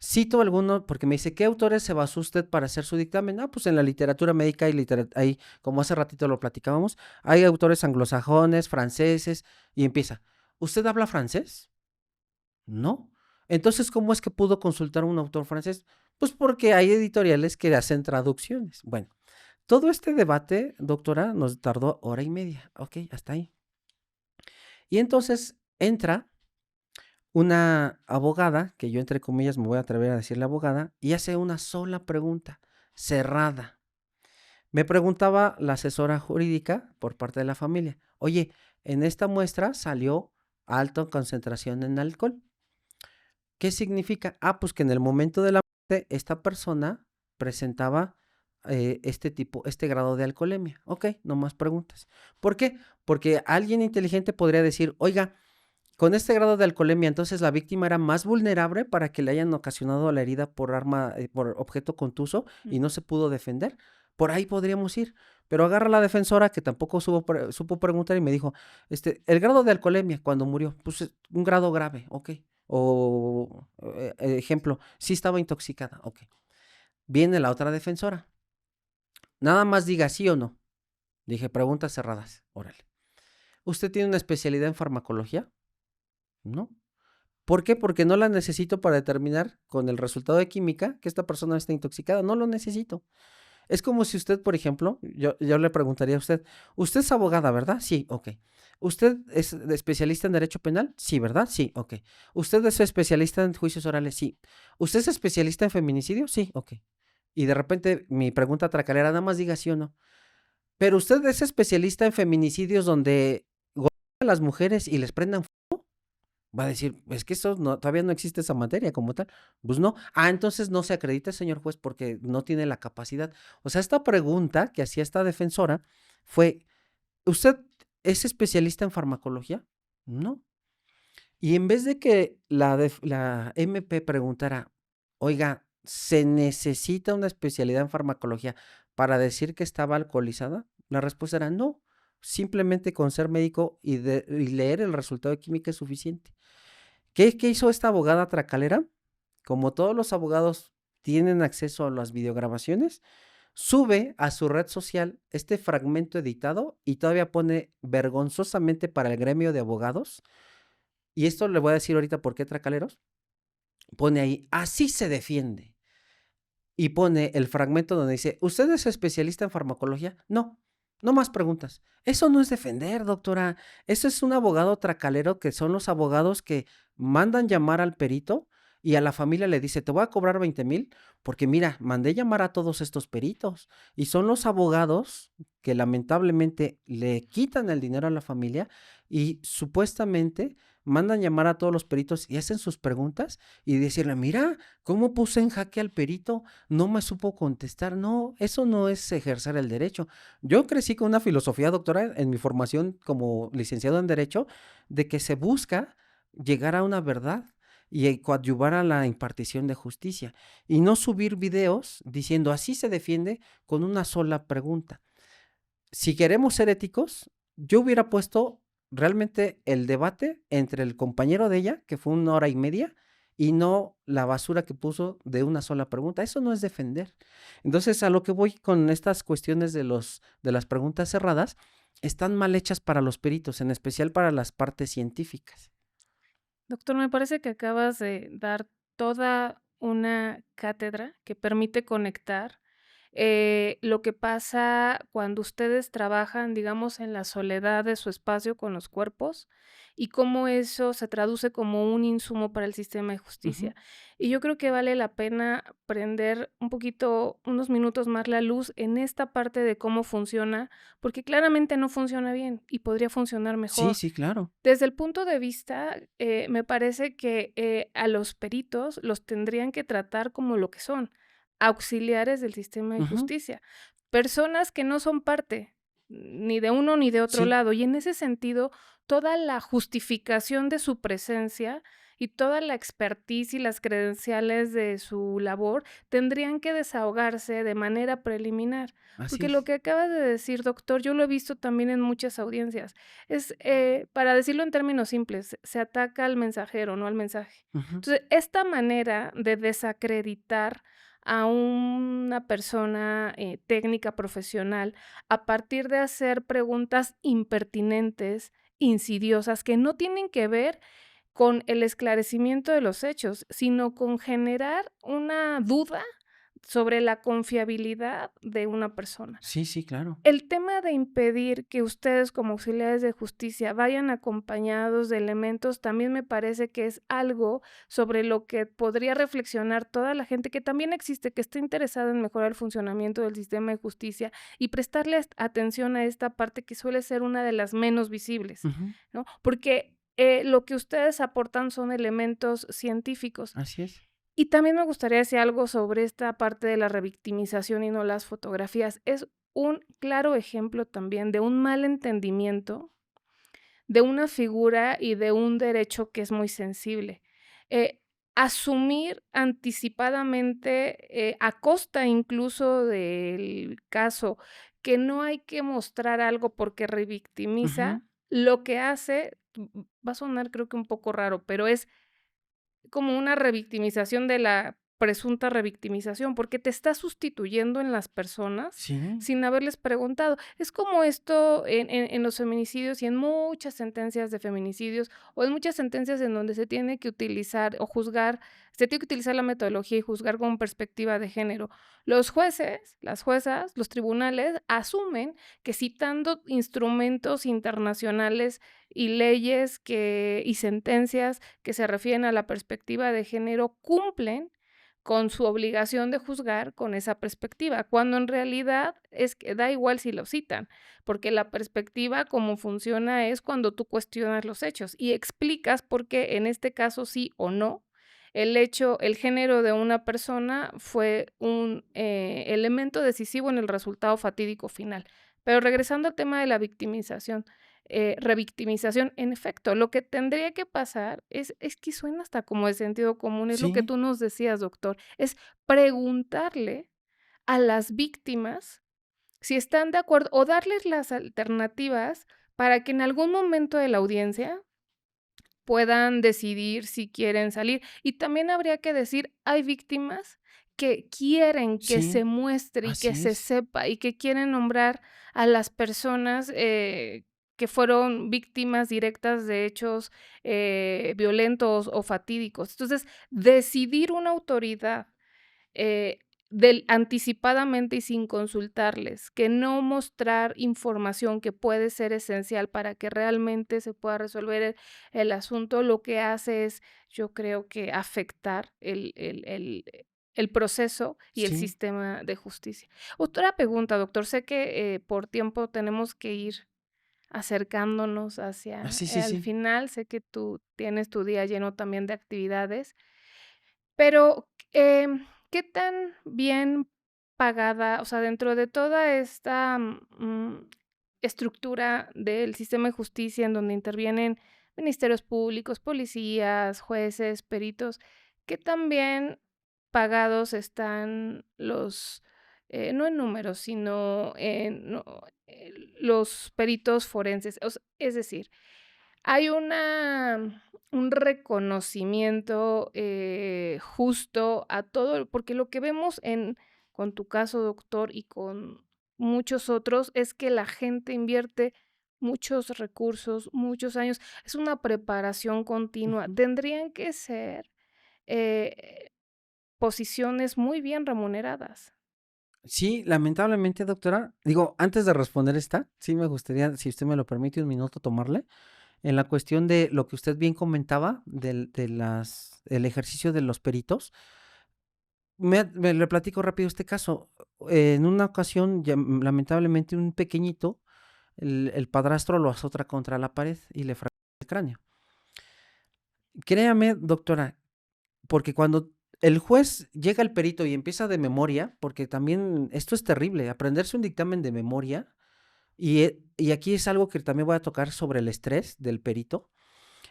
Cito alguno, porque me dice, ¿qué autores se basó usted para hacer su dictamen? Ah, pues en la literatura médica hay, como hace ratito lo platicábamos, hay autores anglosajones, franceses, y empieza, ¿usted habla francés? No. Entonces, ¿cómo es que pudo consultar a un autor francés? Pues porque hay editoriales que hacen traducciones. Bueno, todo este debate, doctora, nos tardó 1 hora y media. Ok, hasta ahí. Y entonces entra una abogada, que yo entre comillas me voy a atrever a decirle abogada, y hace una sola pregunta, cerrada. Me preguntaba la asesora jurídica por parte de la familia, oye, en esta muestra salió alta concentración en alcohol. ¿Qué significa? Ah, pues que en el momento de la muerte esta persona presentaba este grado de alcoholemia. Ok, no más preguntas. ¿Por qué? Porque alguien inteligente podría decir, oiga, con este grado de alcoholemia, entonces la víctima era más vulnerable para que le hayan ocasionado la herida por por objeto contuso y no se pudo defender. Por ahí podríamos ir. Pero agarra la defensora que tampoco supo preguntar y me dijo, el grado de alcoholemia cuando murió, pues un grado grave, ok. O ejemplo, sí estaba intoxicada, ok. Viene la otra defensora. Nada más diga sí o no. Dije, preguntas cerradas, órale. ¿Usted tiene una especialidad en farmacología? No. ¿Por qué? Porque no la necesito para determinar con el resultado de química que esta persona está intoxicada. No lo necesito. Es como si usted, por ejemplo, yo le preguntaría a usted es abogada, ¿verdad? Sí, ok. ¿Usted es especialista en derecho penal? Sí, ¿verdad? Sí, ok. ¿Usted es especialista en juicios orales? Sí. ¿Usted es especialista en feminicidio? Sí, ok. Y de repente mi pregunta tracalera, nada más diga sí o no. Pero usted es especialista en feminicidios donde golpean a las mujeres y les prendan fuego. Va a decir, es que eso todavía no existe esa materia como tal. Pues no. Ah, entonces no se acredita, señor juez, porque no tiene la capacidad. O sea, esta pregunta que hacía esta defensora fue, ¿usted es especialista en farmacología? No. Y en vez de que la MP preguntara, oiga, ¿se necesita una especialidad en farmacología para decir que estaba alcoholizada? La respuesta era no. Simplemente con ser médico y leer el resultado de química es suficiente. ¿Qué hizo esta abogada tracalera? Como todos los abogados tienen acceso a las videograbaciones, sube a su red social este fragmento editado y todavía pone vergonzosamente para el gremio de abogados, y esto le voy a decir ahorita por qué, tracaleros, pone ahí, así se defiende, y pone el fragmento donde dice, ¿usted es especialista en farmacología? No, no más preguntas. Eso no es defender, doctora. Eso es un abogado tracalero, que son los abogados que mandan llamar al perito y a la familia le dice, te voy a cobrar 20,000 porque mira, mandé llamar a todos estos peritos. Y son los abogados que lamentablemente le quitan el dinero a la familia y supuestamente mandan llamar a todos los peritos y hacen sus preguntas y decirle, mira, ¿cómo puse en jaque al perito? No me supo contestar. No, eso no es ejercer el derecho. Yo crecí con una filosofía, doctora, en mi formación como licenciado en Derecho, de que se busca llegar a una verdad y coadyuvar a la impartición de justicia y no subir videos diciendo así se defiende con una sola pregunta. Si queremos ser éticos, yo hubiera puesto realmente el debate entre el compañero de ella, que fue 1 hora y media, y no la basura que puso de una sola pregunta. Eso no es defender. Entonces, a lo que voy con estas cuestiones de las preguntas cerradas, están mal hechas para los peritos, en especial para las partes científicas. Doctor, me parece que acabas de dar toda una cátedra que permite conectar lo que pasa cuando ustedes trabajan, digamos, en la soledad de su espacio con los cuerpos y cómo eso se traduce como un insumo para el sistema de Ujú. justicia. Y yo creo que vale la pena prender un poquito, unos minutos más la luz en esta parte de cómo funciona, porque claramente no funciona bien y podría funcionar Sí, mejor. sí, claro. Desde el punto de vista, me parece que, a los peritos los tendrían que tratar como lo que son, auxiliares del sistema de Ujú. justicia, personas que no son parte ni de uno ni de otro Sí, lado. Y en ese sentido, toda la justificación de su presencia y toda la expertise y las credenciales de su labor tendrían que desahogarse de manera preliminar. así Porque lo es. que acaba de decir, doctor, yo lo he visto también en muchas audiencias. Es, para decirlo en términos simples, se ataca al mensajero, no al mensaje. Ujú. Entonces, esta manera de desacreditar a una persona, técnica, profesional, a partir de hacer preguntas impertinentes, insidiosas, que no tienen que ver con el esclarecimiento de los hechos, sino con generar una duda sobre la confiabilidad de una persona. Sí, sí, claro. El tema de impedir que ustedes como auxiliares de justicia vayan acompañados de elementos también me parece que es algo sobre lo que podría reflexionar toda la gente que también existe, que está interesada en mejorar el funcionamiento del sistema de justicia y prestarle atención a esta parte que suele ser una de las menos visibles, Ujú. ¿no? Porque lo que ustedes aportan son elementos científicos. Así es. Y también me gustaría decir algo sobre esta parte de la revictimización y no las fotografías. Es un claro ejemplo también de un mal entendimiento de una figura y de un derecho que es muy sensible. Eh, Asumir anticipadamente, a costa incluso del caso, que no hay que mostrar algo porque Ujú. revictimiza, lo que hace, va a sonar creo que un poco raro, pero es como una revictimización de la presunta revictimización, porque te estás sustituyendo en las personas Sí. sin haberles preguntado. Es como esto en los feminicidios y en muchas sentencias de feminicidios, o en muchas sentencias en donde se tiene que utilizar o juzgar, se tiene que utilizar la metodología y juzgar con perspectiva de género. Los jueces, las juezas, los tribunales asumen que citando instrumentos internacionales y leyes y sentencias que se refieren a la perspectiva de género cumplen con su obligación de juzgar con esa perspectiva, cuando en realidad es que da igual si lo citan, porque la perspectiva como funciona es cuando tú cuestionas los hechos y explicas por qué en este caso sí o no el hecho, el género de una persona fue un elemento decisivo en el resultado fatídico final. Pero regresando al tema de la victimización, revictimización. En efecto, lo que tendría que pasar es que suena hasta como de sentido común, es lo que Sí. tú nos decías, doctor, es preguntarle a las víctimas si están de acuerdo o darles las alternativas para que en algún momento de la audiencia puedan decidir si quieren salir. Y también habría que decir, hay víctimas que quieren que se Sí, muestre y que así se es. sepa y que quieren nombrar a las personas, que fueron víctimas directas de hechos, violentos o fatídicos. Entonces, decidir una autoridad del anticipadamente y sin consultarles, que no mostrar información que puede ser esencial para que realmente se pueda resolver el asunto, lo que hace es, yo creo que afectar el proceso y el Sí, sistema de justicia. Otra pregunta, doctor, sé que, por tiempo tenemos que ir acercándonos hacia sí, sí, al sí. final, sé que tú tienes tu día lleno también de actividades. Pero, ¿qué tan bien pagada? O sea, dentro de toda esta, estructura del sistema de justicia en donde intervienen ministerios públicos, policías, jueces, peritos, ¿qué tan bien pagados están los, no en números, sino en no, los peritos forenses? Es decir, hay un reconocimiento, justo a todo, porque lo que vemos con tu caso, doctor, y con muchos otros, es que la gente invierte muchos recursos, muchos años. Es una preparación continua. Ujú. Tendrían que ser, eh, posiciones muy bien remuneradas. Sí, lamentablemente, doctora, digo, antes de responder esta, sí me gustaría, si usted me lo permite, un minuto tomarle. En la cuestión de lo que usted bien comentaba, el ejercicio de los peritos, me le platico rápido este caso. En una ocasión, lamentablemente, un pequeñito, el padrastro lo azota contra la pared y le fractura el cráneo. Créame, doctora, porque cuando el juez llega al perito y empieza de memoria, porque también esto es terrible, aprenderse un dictamen de memoria, y aquí es algo que también voy a tocar sobre el estrés del perito.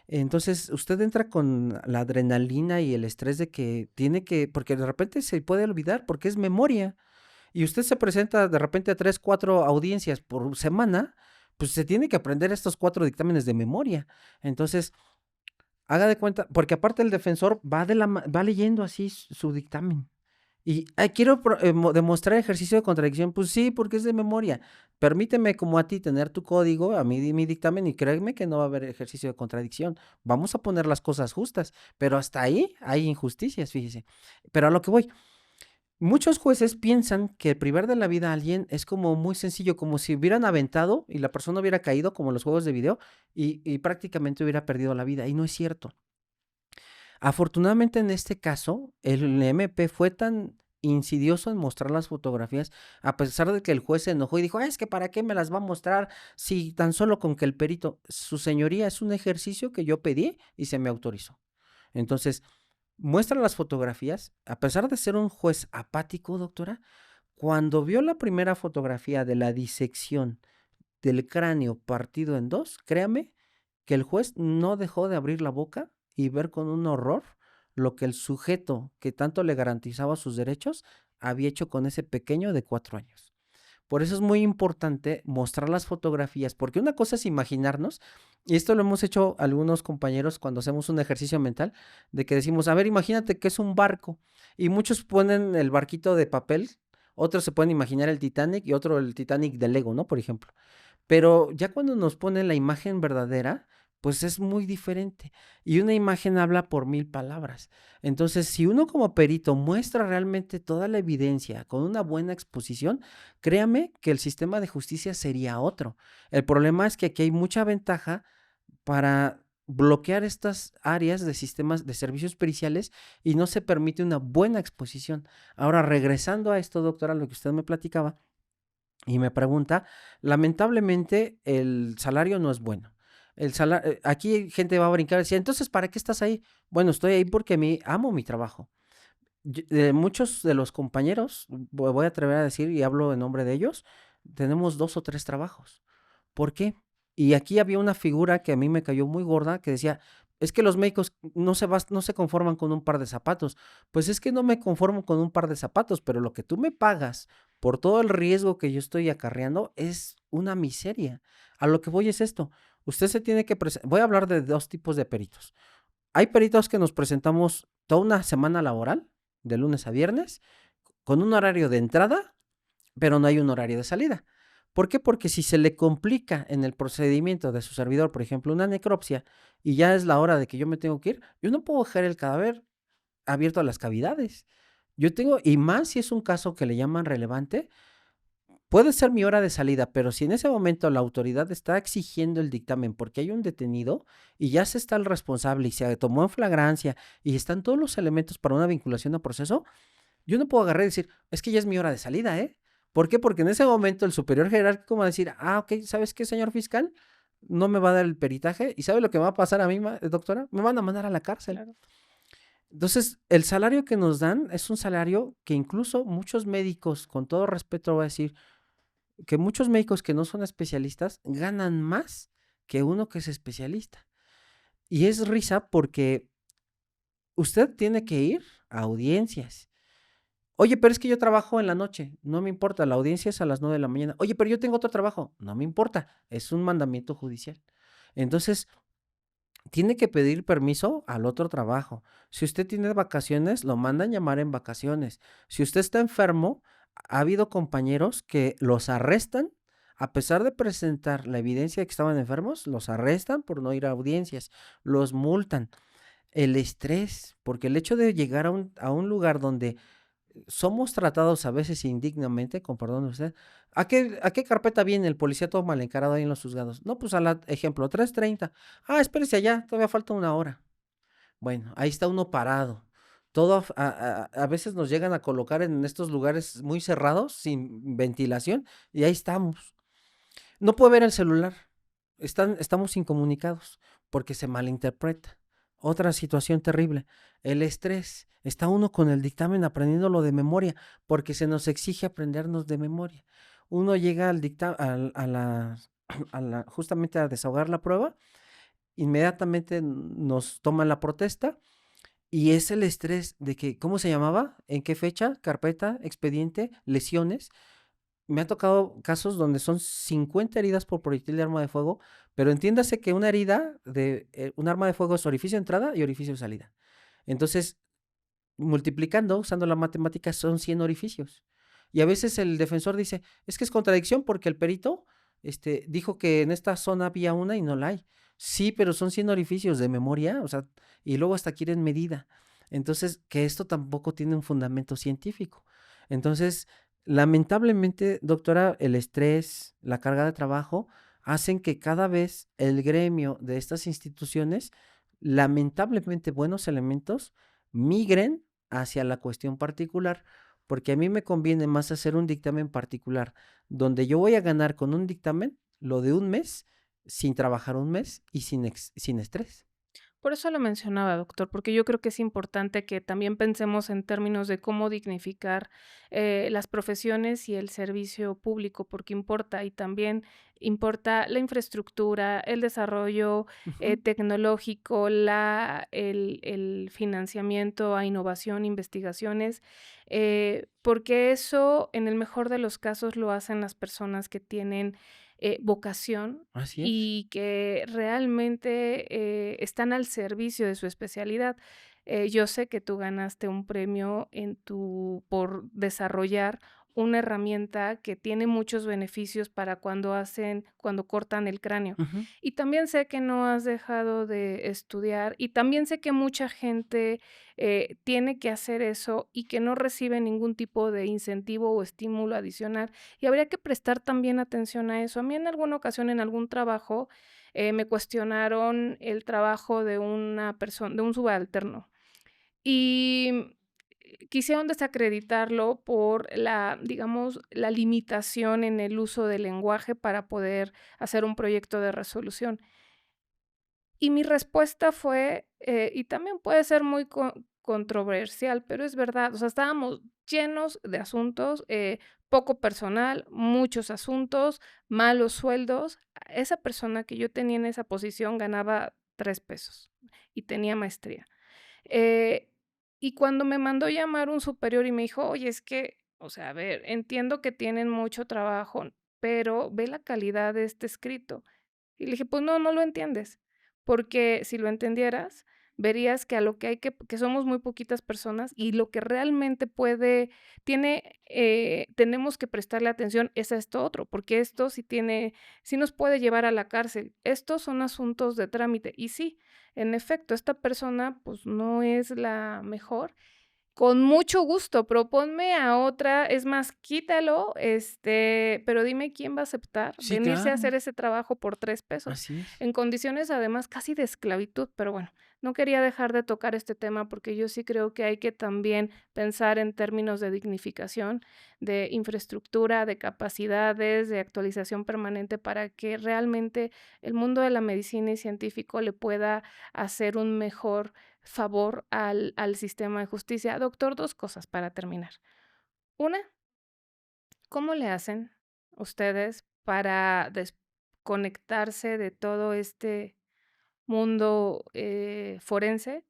Entonces, usted entra con la adrenalina y el estrés de que tiene que, porque de repente se puede olvidar, porque es memoria, y usted se presenta de repente a 3, 4 audiencias por semana, pues se tiene que aprender estos 4 dictámenes de memoria. Entonces, haga de cuenta, porque aparte el defensor va leyendo así su dictamen. Y quiero demostrar ejercicio de contradicción. Pues sí, porque es de memoria. Permíteme, como a ti, tener tu código, a mí mi dictamen, y créeme que no va a haber ejercicio de contradicción. Vamos a poner las cosas justas, pero hasta ahí hay injusticias, fíjese. Pero a lo que voy, muchos jueces piensan que privar de la vida a alguien es como muy sencillo, como si hubieran aventado y la persona hubiera caído, como en los juegos de video, y prácticamente hubiera perdido la vida. Y no es cierto. Afortunadamente, en este caso, el MP fue tan insidioso en mostrar las fotografías, a pesar de que el juez se enojó y dijo: "Es que para qué me las va a mostrar si tan solo con que el perito", su señoría, es un ejercicio que yo pedí y se me autorizó. Entonces, muestra las fotografías, a pesar de ser un juez apático, doctora, cuando vio la primera fotografía de la disección del cráneo partido en dos, créame que el juez no dejó de abrir la boca y ver con un horror lo que el sujeto que tanto le garantizaba sus derechos había hecho con ese pequeño de 4 años. Por eso es muy importante mostrar las fotografías, porque una cosa es imaginarnos, y esto lo hemos hecho algunos compañeros cuando hacemos un ejercicio mental, de que decimos, a ver, imagínate que es un barco, y muchos ponen el barquito de papel, otros se pueden imaginar el Titanic y otro el Titanic de Lego, ¿no? Por ejemplo. Pero ya cuando nos ponen la imagen verdadera, pues es muy diferente. Y una imagen habla por 1000 palabras. Entonces, si uno como perito muestra realmente toda la evidencia con una buena exposición, créame que el sistema de justicia sería otro. El problema es que aquí hay mucha ventaja para bloquear estas áreas de sistemas de servicios periciales y no se permite una buena exposición. Ahora, regresando a esto, doctora, lo que usted me platicaba, y me pregunta, lamentablemente el salario no es bueno. Aquí gente va a brincar y decir, entonces, ¿para qué estás ahí? Bueno, estoy ahí porque amo mi trabajo. Muchos de los compañeros, voy a atrever a decir, y hablo en nombre de ellos, tenemos 2 o 3 trabajos. ¿Por qué? Y aquí había una figura que a mí me cayó muy gorda que decía, es que los médicos no se conforman con un par de zapatos. Pues es que no me conformo con un par de zapatos, pero lo que tú me pagas por todo el riesgo que yo estoy acarreando es una miseria. A lo que voy es esto. Usted se tiene que presentar. Voy a hablar de 2 tipos de peritos. Hay peritos que nos presentamos toda una semana laboral, de lunes a viernes, con un horario de entrada, pero no hay un horario de salida. ¿Por qué? Porque si se le complica en el procedimiento de su servidor, por ejemplo, una necropsia, y ya es la hora de que yo me tengo que ir, yo no puedo dejar el cadáver abierto a las cavidades. Yo tengo, y más si es un caso que le llaman relevante, puede ser mi hora de salida, pero si en ese momento la autoridad está exigiendo el dictamen porque hay un detenido y ya se está el responsable y se tomó en flagrancia y están todos los elementos para una vinculación a proceso, yo no puedo agarrar y decir, es que ya es mi hora de salida, ¿eh? ¿Por qué? Porque en ese momento el superior jerárquico va a decir, ok, ¿sabes qué, señor fiscal? No me va a dar el peritaje y ¿sabe lo que va a pasar a mí, doctora? Me van a mandar a la cárcel. Claro. Entonces, el salario que nos dan es un salario que incluso muchos médicos, con todo respeto, voy a decir, que muchos médicos que no son especialistas ganan más que uno que es especialista. Y es risa porque usted tiene que ir a audiencias. Oye, pero es que yo trabajo en la noche, no me importa, la audiencia es a las 9 de la mañana. Oye, pero yo tengo otro trabajo, no me importa, es un mandamiento judicial. Entonces, tiene que pedir permiso al otro trabajo. Si usted tiene vacaciones, lo mandan llamar en vacaciones. Si usted está enfermo, ha habido compañeros que los arrestan, a pesar de presentar la evidencia de que estaban enfermos, los arrestan por no ir a audiencias, los multan. El estrés, porque el hecho de llegar a un lugar donde somos tratados a veces indignamente, con perdón de usted. ¿A qué carpeta viene el policía todo mal encarado ahí en los juzgados? No, pues ejemplo, 3:30. Espérese allá, todavía falta una hora. Bueno, ahí está uno parado. Todo, a veces nos llegan a colocar en estos lugares muy cerrados, sin ventilación, y ahí estamos. No puede ver el celular. Estamos incomunicados porque se malinterpreta. Otra situación terrible, el estrés. Está uno con el dictamen aprendiéndolo de memoria porque se nos exige aprendernos de memoria. Uno llega al dictamen, justamente a desahogar la prueba, inmediatamente nos toman la protesta y es el estrés de que, ¿cómo se llamaba? ¿En qué fecha? Carpeta, expediente, lesiones. Me ha tocado casos donde son 50 heridas por proyectil de arma de fuego, pero entiéndase que una herida de un arma de fuego es orificio de entrada y orificio de salida. Entonces, multiplicando, usando la matemática, son 100 orificios. Y a veces el defensor dice, es que es contradicción porque el perito dijo que en esta zona había una y no la hay. Sí, pero son 100 orificios de memoria, o sea, y luego hasta quieren medida. Entonces, que esto tampoco tiene un fundamento científico. Entonces, lamentablemente, doctora, el estrés, la carga de trabajo, hacen que cada vez el gremio de estas instituciones, lamentablemente buenos elementos, migren hacia la cuestión particular, porque a mí me conviene más hacer un dictamen particular, donde yo voy a ganar con un dictamen lo de un mes, sin trabajar un mes y sin estrés. Por eso lo mencionaba, doctor, porque yo creo que es importante que también pensemos en términos de cómo dignificar las profesiones y el servicio público, porque importa y también importa la infraestructura, el desarrollo Ujú. tecnológico, el financiamiento a innovación, investigaciones, porque eso en el mejor de los casos lo hacen las personas que tienen vocación Así es. y que realmente están al servicio de su especialidad. Yo sé que tú ganaste un premio por desarrollar una herramienta que tiene muchos beneficios para cuando cortan el cráneo. Ujú. Y también sé que no has dejado de estudiar y también sé que mucha gente tiene que hacer eso y que no recibe ningún tipo de incentivo o estímulo adicional. Y habría que prestar también atención a eso. A mí en alguna ocasión, en algún trabajo, me cuestionaron el trabajo de una persona, de un subalterno. Y quisieron desacreditarlo por digamos, la limitación en el uso del lenguaje para poder hacer un proyecto de resolución. Y mi respuesta fue, y también puede ser muy controversial, pero es verdad, o sea, estábamos llenos de asuntos, poco personal, muchos asuntos, malos sueldos. Esa persona que yo tenía en esa posición ganaba 3 pesos y tenía maestría. Eh, y cuando me mandó llamar un superior y me dijo, oye, es que, o sea, a ver, entiendo que tienen mucho trabajo, pero ve la calidad de este escrito. Y le dije: "Pues no, no lo entiendes, porque si lo entendieras, verías que a lo que hay que somos muy poquitas personas y lo que realmente tenemos que prestarle atención es a esto otro, porque esto sí nos puede llevar a la cárcel. Estos son asuntos de trámite. Y sí, en efecto, esta persona pues no es la mejor. Con mucho gusto, proponme a otra, es más, quítalo, pero dime quién va a aceptar Sí, venirse a claro, hacer ese trabajo por 3 pesos, así es. en condiciones además casi de esclavitud, pero bueno, no quería dejar de tocar este tema porque yo sí creo que hay que también pensar en términos de dignificación, de infraestructura, de capacidades, de actualización permanente para que realmente el mundo de la medicina y científico le pueda hacer un mejor favor al sistema de justicia. Doctor, 2 cosas para terminar. Una, ¿cómo le hacen ustedes para desconectarse de todo este mundo, forense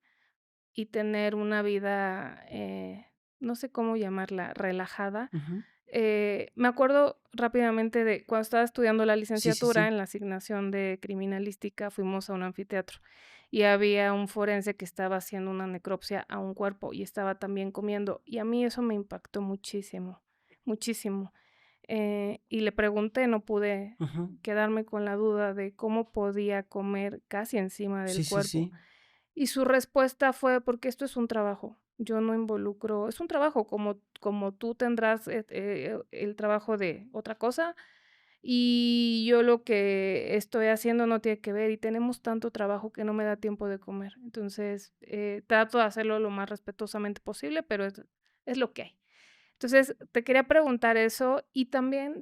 y tener una vida, no sé cómo llamarla, relajada? Ujú. Me acuerdo rápidamente de cuando estaba estudiando la Sí, sí, licenciatura sí. en la asignación de criminalística, fuimos a un anfiteatro y había un forense que estaba haciendo una necropsia a un cuerpo y estaba también comiendo y a mí eso me impactó muchísimo, muchísimo. Y le pregunté, no pude Ujú. quedarme con la duda de cómo podía comer casi encima del Sí, sí, cuerpo. sí. Y su respuesta fue: "Porque esto es un trabajo, yo no involucro es un trabajo como tú tendrás, el trabajo de otra cosa, y yo lo que estoy haciendo no tiene que ver, y tenemos tanto trabajo que no me da tiempo de comer. Entonces, trato de hacerlo lo más respetuosamente posible, pero es lo que hay". Entonces, te quería preguntar eso, y también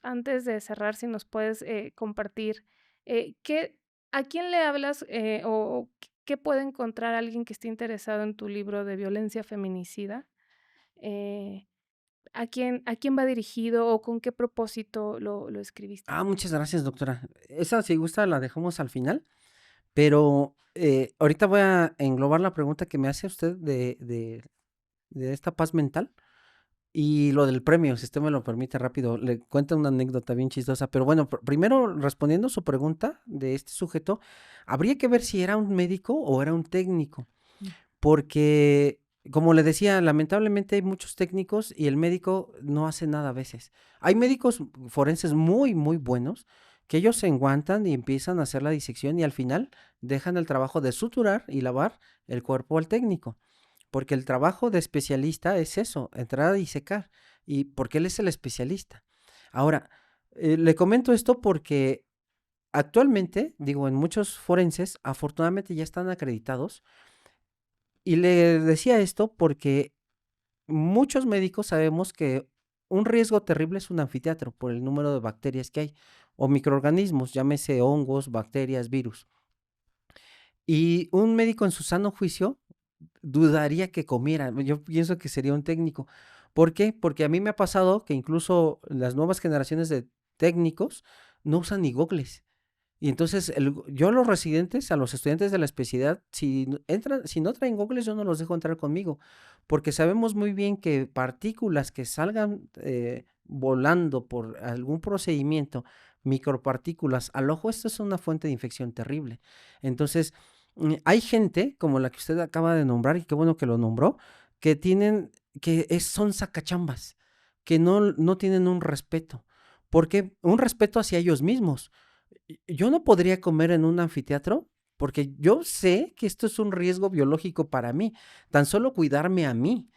antes de cerrar, si nos puedes, compartir, ¿qué a quién le hablas, o qué puede encontrar alguien que esté interesado en tu libro de violencia feminicida? Eh, ¿A quién va dirigido o con qué propósito lo escribiste? Muchas gracias, doctora. Esa, si gusta, la dejamos al final, pero, ahorita voy a englobar la pregunta que me hace usted de esta paz mental y lo del premio, si usted me lo permite rápido. Le cuento una anécdota bien chistosa, pero bueno, primero respondiendo su pregunta de este sujeto, habría que ver si era un médico o era un técnico. Mm. Porque, como le decía, lamentablemente hay muchos técnicos y el médico no hace nada a veces. Hay médicos forenses muy, muy buenos que ellos se enguantan y empiezan a hacer la disección y al final dejan el trabajo de suturar y lavar el cuerpo al técnico. Porque el trabajo de especialista es eso, entrar a disecar. Y porque él es el especialista. Ahora, le comento esto porque actualmente, digo, en muchos forenses, afortunadamente ya están acreditados y le decía esto porque muchos médicos sabemos que un riesgo terrible es un anfiteatro por el número de bacterias que hay o microorganismos, llámese hongos, bacterias, virus. Y un médico en su sano juicio dudaría que comiera. Yo pienso que sería un técnico. ¿Por qué? Porque a mí me ha pasado que incluso las nuevas generaciones de técnicos no usan ni gogles. Y entonces yo a los residentes, a los estudiantes de la especialidad, si no traen gogles, yo no los dejo entrar conmigo, porque sabemos muy bien que partículas que salgan volando por algún procedimiento, micropartículas al ojo, esto es una fuente de infección terrible. Entonces, hay gente como la que usted acaba de nombrar, y qué bueno que lo nombró, son sacachambas, que no tienen un respeto. ¿Por qué? Un respeto hacia ellos mismos. Yo no podría comer en un anfiteatro porque yo sé que esto es un riesgo biológico para mí, tan solo cuidarme a mí.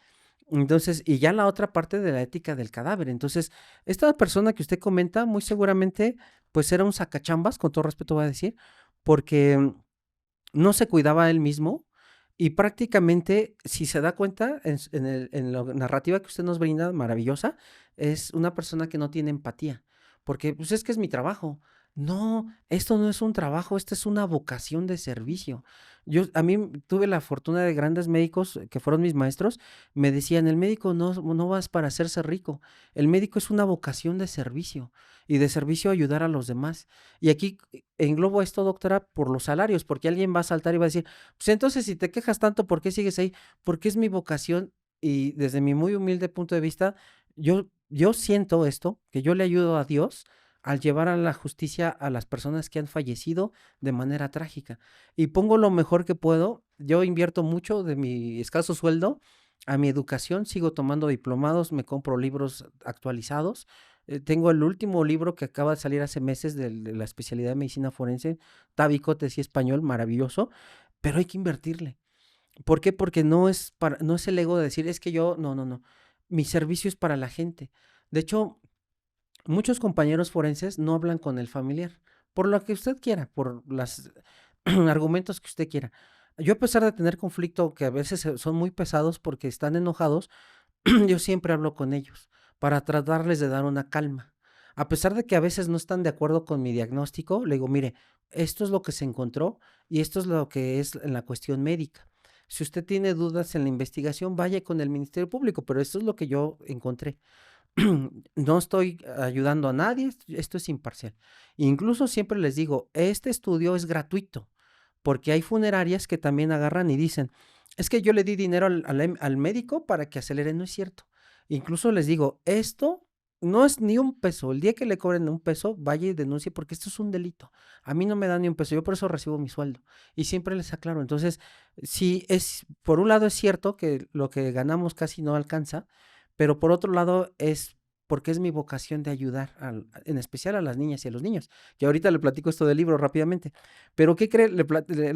Entonces, y ya la otra parte de la ética del cadáver. Entonces, esta persona que usted comenta, muy seguramente, pues era un sacachambas, con todo respeto voy a decir, porque no se cuidaba a él mismo y prácticamente, si se da cuenta, en la narrativa que usted nos brinda, maravillosa, es una persona que no tiene empatía, porque pues es que es mi trabajo. No, esto no es un trabajo, esto es una vocación de servicio. A mí tuve la fortuna de grandes médicos que fueron mis maestros, me decían, el médico no vas para hacerse rico, el médico es una vocación de servicio y de servicio a ayudar a los demás. Y aquí englobo esto, doctora, por los salarios, porque alguien va a saltar y va a decir, pues entonces si te quejas tanto, ¿por qué sigues ahí? Porque es mi vocación y desde mi muy humilde punto de vista, yo siento esto, que yo le ayudo a Dios al llevar a la justicia a las personas que han fallecido de manera trágica y pongo lo mejor que puedo yo invierto mucho de mi escaso sueldo a mi educación, sigo tomando diplomados, me compro libros actualizados. Tengo el último libro que acaba de salir hace meses de la especialidad de medicina forense, Tabicotes y español, maravilloso, pero hay que invertirle. ¿Por qué? Porque no es el ego de decir, es que yo, no, no, no. Mi servicio es para la gente. De hecho, muchos compañeros forenses no hablan con el familiar, por lo que usted quiera, por los argumentos que usted quiera. Yo, a pesar de tener conflicto, que a veces son muy pesados porque están enojados, yo siempre hablo con ellos para tratarles de dar una calma. A pesar de que a veces no están de acuerdo con mi diagnóstico, le digo, mire, esto es lo que se encontró y esto es lo que es en la cuestión médica. Si usted tiene dudas en la investigación, vaya con el Ministerio Público, pero esto es lo que yo encontré. No estoy ayudando a nadie, esto es imparcial. Incluso siempre les digo, este estudio es gratuito, porque hay funerarias que también agarran y dicen, es que yo le di dinero al médico para que acelere, no es cierto. Incluso les digo, esto no es ni un peso, el día que le cobren un peso, vaya y denuncie porque esto es un delito. A mí no me dan ni un peso, yo por eso recibo mi sueldo. Y siempre les aclaro, entonces, sí es, por un lado es cierto que lo que ganamos casi no alcanza, pero por otro lado es porque es mi vocación de ayudar, en especial a las niñas y a los niños. Y ahorita le platico esto del libro rápidamente. Pero ¿qué cree? Le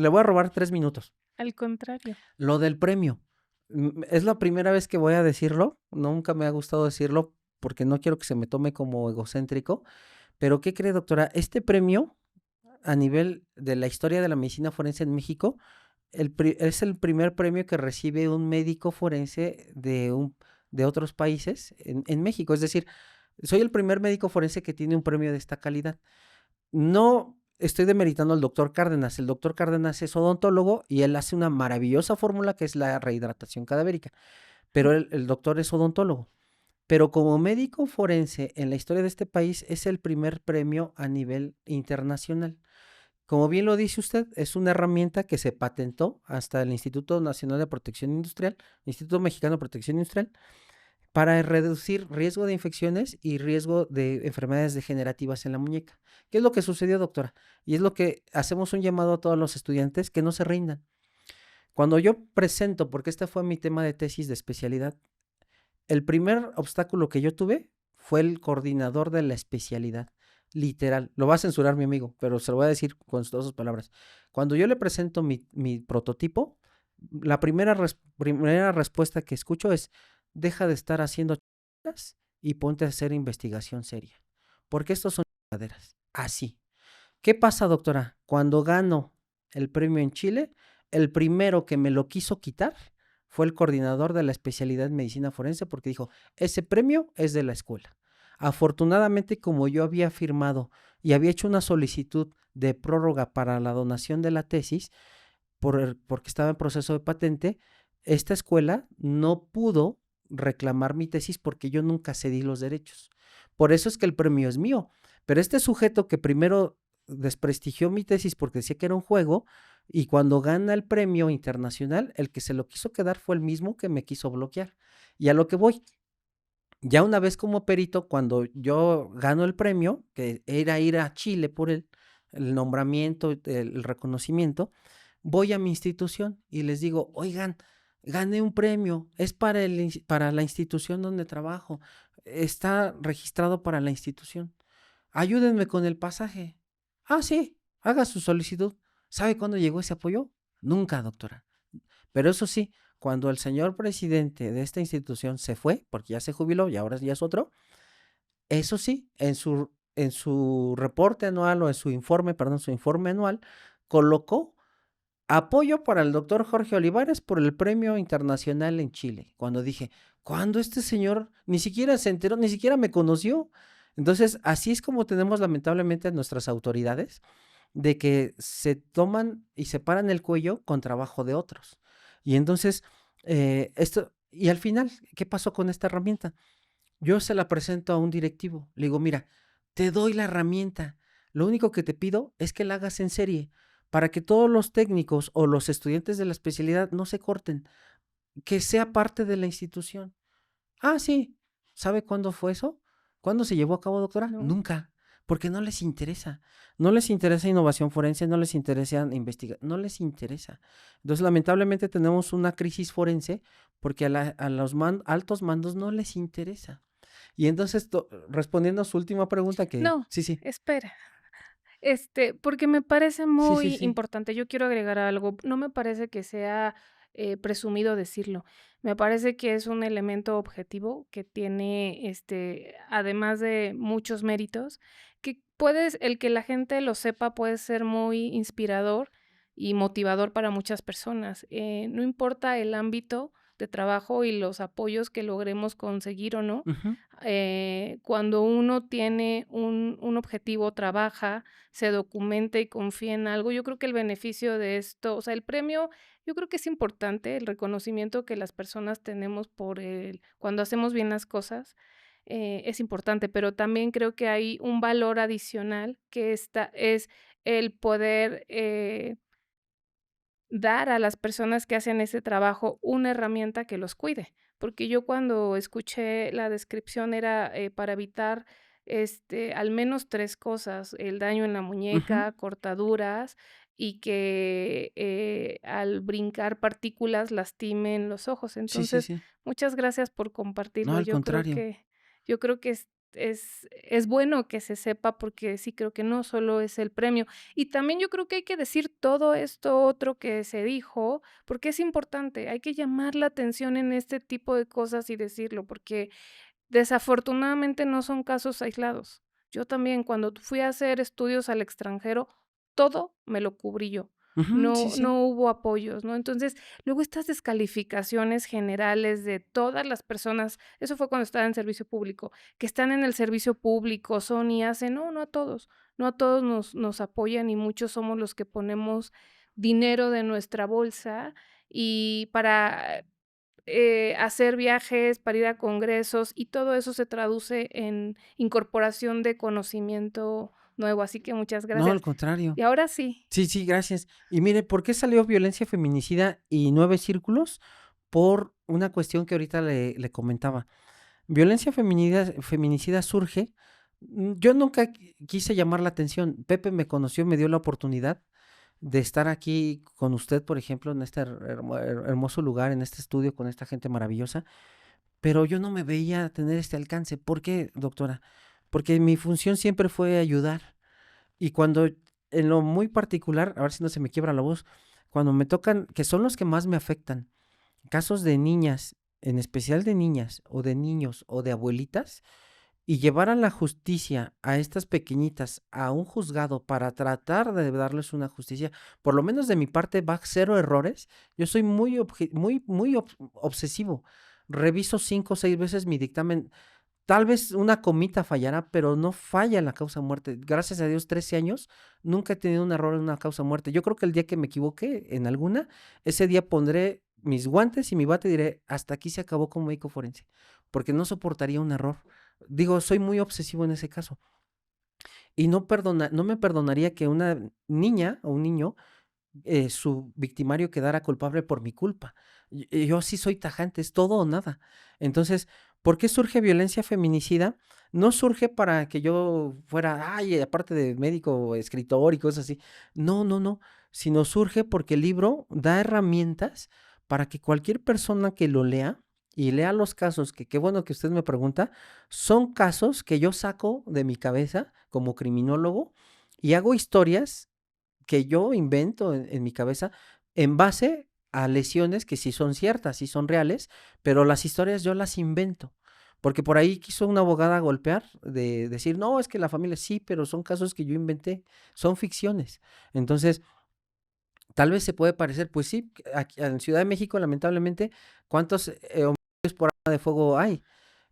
voy a robar 3 minutos. Al contrario. Lo del premio. Es la primera vez que voy a decirlo. Nunca me ha gustado decirlo porque no quiero que se me tome como egocéntrico. Pero ¿qué cree, doctora? Este premio, a nivel de la historia de la medicina forense en México, es el primer premio que recibe un médico forense de otros países en México. Es decir, soy el primer médico forense que tiene un premio de esta calidad. No estoy demeritando al doctor Cárdenas. El doctor Cárdenas es odontólogo y él hace una maravillosa fórmula que es la rehidratación cadavérica, pero el doctor es odontólogo. Pero como médico forense en la historia de este país es el primer premio a nivel internacional. Como bien lo dice usted, es una herramienta que se patentó hasta el Instituto Nacional de Protección Industrial, Instituto Mexicano de Protección Industrial, para reducir riesgo de infecciones y riesgo de enfermedades degenerativas en la muñeca. ¿Qué es lo que sucedió, doctora? Y es lo que hacemos un llamado a todos los estudiantes que no se rindan. Cuando yo presento, porque este fue mi tema de tesis de especialidad, el primer obstáculo que yo tuve fue el coordinador de la especialidad. Literal, lo va a censurar mi amigo, pero se lo voy a decir con todas sus palabras. Cuando yo le presento mi prototipo, la primera respuesta que escucho es, deja de estar haciendo chingaderas y ponte a hacer investigación seria, porque estos son chingaderas. Así. ¿Qué pasa, doctora? Cuando gano el premio en Chile, el primero que me lo quiso quitar fue el coordinador de la especialidad en medicina forense porque dijo, ese premio es de la escuela. Afortunadamente, como yo había firmado y había hecho una solicitud de prórroga para la donación de la tesis, porque estaba en proceso de patente, esta escuela no pudo reclamar mi tesis porque yo nunca cedí los derechos. Por eso es que el premio es mío. Pero este sujeto que primero desprestigió mi tesis porque decía que era un juego, y cuando gana el premio internacional, el que se lo quiso quedar fue el mismo que me quiso bloquear. Y a lo que voy, ya una vez como perito, cuando yo gano el premio, que era ir a Chile por el nombramiento, el reconocimiento, voy a mi institución y les digo, oigan, gané un premio, es para la institución donde trabajo, está registrado para la institución, ayúdenme con el pasaje. Ah, sí, haga su solicitud. ¿Sabe cuándo llegó ese apoyo? Nunca, doctora. Pero eso sí, cuando el señor presidente de esta institución se fue, porque ya se jubiló y ahora ya es otro, eso sí, en su reporte anual o en su informe, perdón, su informe anual, colocó apoyo para el doctor Jorge Olivares por el premio internacional en Chile. Cuando dije, ¿cuándo este señor ni siquiera se enteró, ni siquiera me conoció? Entonces, así es como tenemos lamentablemente a nuestras autoridades, de que se toman y se paran el cuello con trabajo de otros. Y entonces, y al final, ¿qué pasó con esta herramienta? Yo se la presento a un directivo, le digo, mira, te doy la herramienta, lo único que te pido es que la hagas en serie, para que todos los técnicos o los estudiantes de la especialidad no se corten, que sea parte de la institución. Ah, sí. ¿Sabe cuándo fue eso? ¿Cuándo se llevó a cabo, doctora? No. Nunca. porque no les interesa. No les interesa innovación forense, no les interesa investigar, no les interesa. Entonces, lamentablemente tenemos una crisis forense porque a los altos mandos no les interesa. Y entonces, respondiendo a su última pregunta, que No, sí, sí, espera. Porque me parece sí, sí, muy sí. importante. Yo quiero agregar algo. No me parece que sea presumido decirlo. Me parece que es un elemento objetivo que tiene, además de muchos méritos, el que la gente lo sepa puede ser muy inspirador y motivador para muchas personas. No importa el ámbito de trabajo y los apoyos que logremos conseguir o no. Ujú. Cuando uno tiene un objetivo, trabaja, se documenta y confía en algo, yo creo que el beneficio de esto, o sea, el premio, yo creo que es importante, el reconocimiento que las personas tenemos cuando hacemos bien las cosas, es importante, pero también creo que hay un valor adicional es el poder dar a las personas que hacen ese trabajo una herramienta que los cuide, porque yo cuando escuché la descripción era, para evitar, al menos 3 cosas: el daño en la Ujú. muñeca, cortaduras y que, al brincar partículas lastimen los ojos. Sí, sí, Entonces, sí. muchas gracias por No, compartirlo. al contrario. Yo creo que es bueno que se sepa, porque sí creo que no solo es el premio. Y también yo creo que hay que decir todo esto otro que se dijo, porque es importante, hay que llamar la atención en este tipo de cosas y decirlo, porque desafortunadamente no son casos aislados. Yo también, cuando fui a hacer estudios al extranjero, todo me lo cubrí yo. Ujú, sí, sí. No hubo apoyos, ¿no? Entonces, luego estas descalificaciones generales de todas las personas, eso fue cuando estaba en servicio público, que están en el servicio público, son y hacen, no, no a todos nos apoyan y muchos somos los que ponemos dinero de nuestra bolsa y para hacer viajes, para ir a congresos, y todo eso se traduce en incorporación de conocimiento nuevo. Así que muchas No, al gracias. contrario. Y ahora sí. Sí, sí, gracias. Y mire, ¿por qué salió Violencia Feminicida y Nueve Círculos? Por una cuestión que ahorita le comentaba. Violencia feminicida surge. Yo nunca quise llamar la atención. Pepe me conoció, me dio la oportunidad de estar aquí con usted, por ejemplo, en este hermoso lugar, en este estudio, con esta gente maravillosa, pero yo no me veía tener este alcance. ¿Por qué, doctora? Porque mi función siempre fue ayudar. Y cuando, en lo muy particular, a ver si no se me quiebra la voz, cuando me tocan, que son los que más me afectan, casos de niñas, en especial de niñas o de niños o de abuelitas, y llevar a la justicia a estas pequeñitas a un juzgado para tratar de darles una justicia, por lo menos de mi parte va cero errores. Yo soy muy obsesivo. Reviso 5 o 6 veces mi dictamen. Tal vez una comita fallará, pero no falla en la causa muerte. Gracias a Dios, 13 años, nunca he tenido un error en una causa muerte. Yo creo que el día que me equivoque en alguna, ese día pondré mis guantes y mi bate y diré, hasta aquí se acabó como médico forense, porque no soportaría un error. Digo, soy muy obsesivo en ese caso. Y no me perdonaría que una niña o un niño, su victimario quedara culpable por mi culpa. Yo sí soy tajante, es todo o nada. Entonces, ¿por qué surge violencia feminicida? No surge para que yo fuera, ay, aparte de médico, escritor y cosas así. No, no, no. Sino surge porque el libro da herramientas para que cualquier persona que lo lea y lea los casos, que qué bueno que usted me pregunta, son casos que yo saco de mi cabeza como criminólogo y hago historias que yo invento en mi cabeza en base a lesiones que sí son ciertas, sí son reales, pero las historias yo las invento. Porque por ahí quiso una abogada golpear, de decir, no, es que la familia sí, pero son casos que yo inventé, son ficciones. Entonces, tal vez se puede parecer, pues sí, aquí en Ciudad de México, lamentablemente, ¿cuántos homicidios por arma de fuego hay?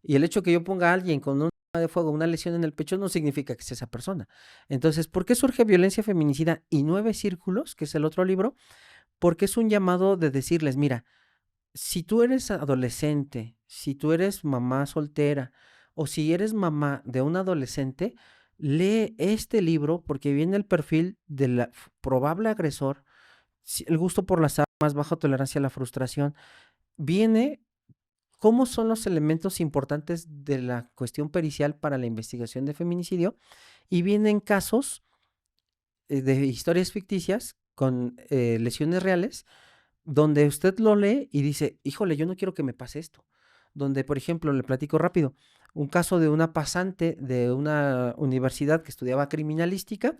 Y el hecho que yo ponga a alguien con un arma de fuego, una lesión en el pecho, no significa que sea esa persona. Entonces, ¿por qué surge violencia feminicida y Nueve Círculos, que es el otro libro? Porque es un llamado de decirles, mira, si tú eres adolescente, si tú eres mamá soltera o si eres mamá de un adolescente, lee este libro porque viene el perfil del probable agresor, el gusto por las armas, baja tolerancia a la frustración, viene cómo son los elementos importantes de la cuestión pericial para la investigación de feminicidio y vienen casos de historias ficticias con lesiones reales, donde usted lo lee y dice, híjole, yo no quiero que me pase esto. Donde, por ejemplo, le platico rápido, un caso de una pasante de una universidad que estudiaba criminalística,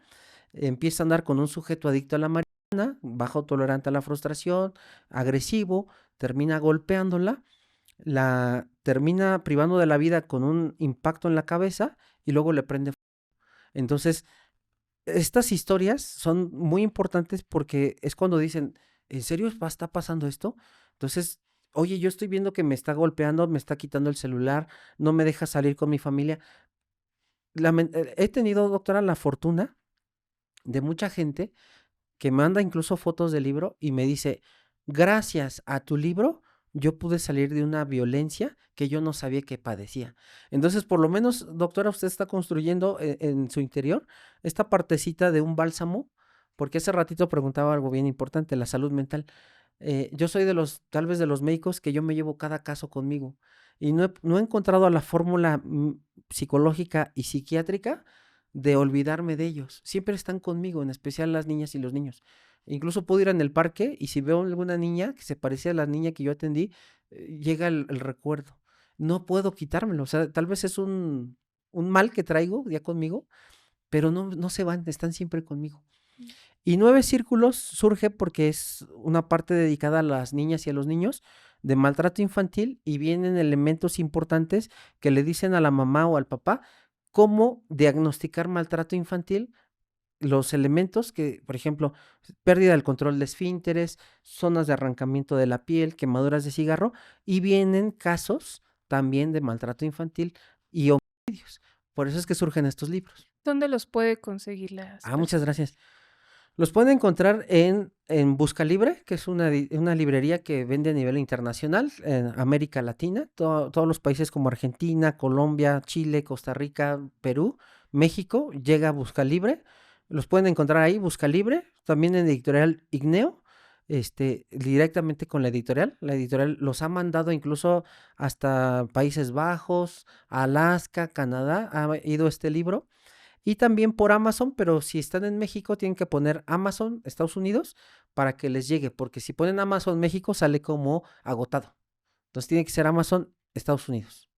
empieza a andar con un sujeto adicto a la marihuana, bajo tolerante a la frustración, agresivo, termina golpeándola, la termina privando de la vida con un impacto en la cabeza y luego le prende. Entonces, estas historias son muy importantes porque es cuando dicen, ¿en serio está pasando esto? Entonces, oye, yo estoy viendo que me está golpeando, me está quitando el celular, no me deja salir con mi familia. He tenido, doctora, la fortuna de mucha gente que manda incluso fotos del libro y me dice, gracias a tu libro, yo pude salir de una violencia que yo no sabía que padecía. Entonces, por lo menos, doctora, usted está construyendo en su interior esta partecita de un bálsamo, porque hace ratito preguntaba algo bien importante, la salud mental. Yo soy tal vez de los médicos que yo me llevo cada caso conmigo y no he encontrado la fórmula psicológica y psiquiátrica de olvidarme de ellos. Siempre están conmigo, en especial las niñas y los niños. Incluso puedo ir en el parque y si veo alguna niña que se parece a la niña que yo atendí, llega el recuerdo. No puedo quitármelo. O sea, tal vez es un mal que traigo ya conmigo, pero no se van, están siempre conmigo. Y Nueve Círculos surge porque es una parte dedicada a las niñas y a los niños de maltrato infantil y vienen elementos importantes que le dicen a la mamá o al papá cómo diagnosticar maltrato infantil, los elementos que, por ejemplo, pérdida del control de esfínteres, zonas de arrancamiento de la piel, quemaduras de cigarro, y vienen casos también de maltrato infantil y homicidios. Por eso es que surgen estos libros. ¿Dónde los puede conseguir las Muchas personas? gracias. Los pueden encontrar en Busca Libre, que es una librería que vende a nivel internacional en América Latina, todos los países como Argentina, Colombia, Chile, Costa Rica, Perú, México, llega a Busca Libre. Los pueden encontrar ahí, Busca Libre, también en editorial Igneo, directamente con la editorial. La editorial los ha mandado incluso hasta Países Bajos, Alaska, Canadá, ha ido este libro. Y también por Amazon, pero si están en México tienen que poner Amazon Estados Unidos para que les llegue, porque si ponen Amazon México sale como agotado. Entonces tiene que ser Amazon Estados Unidos.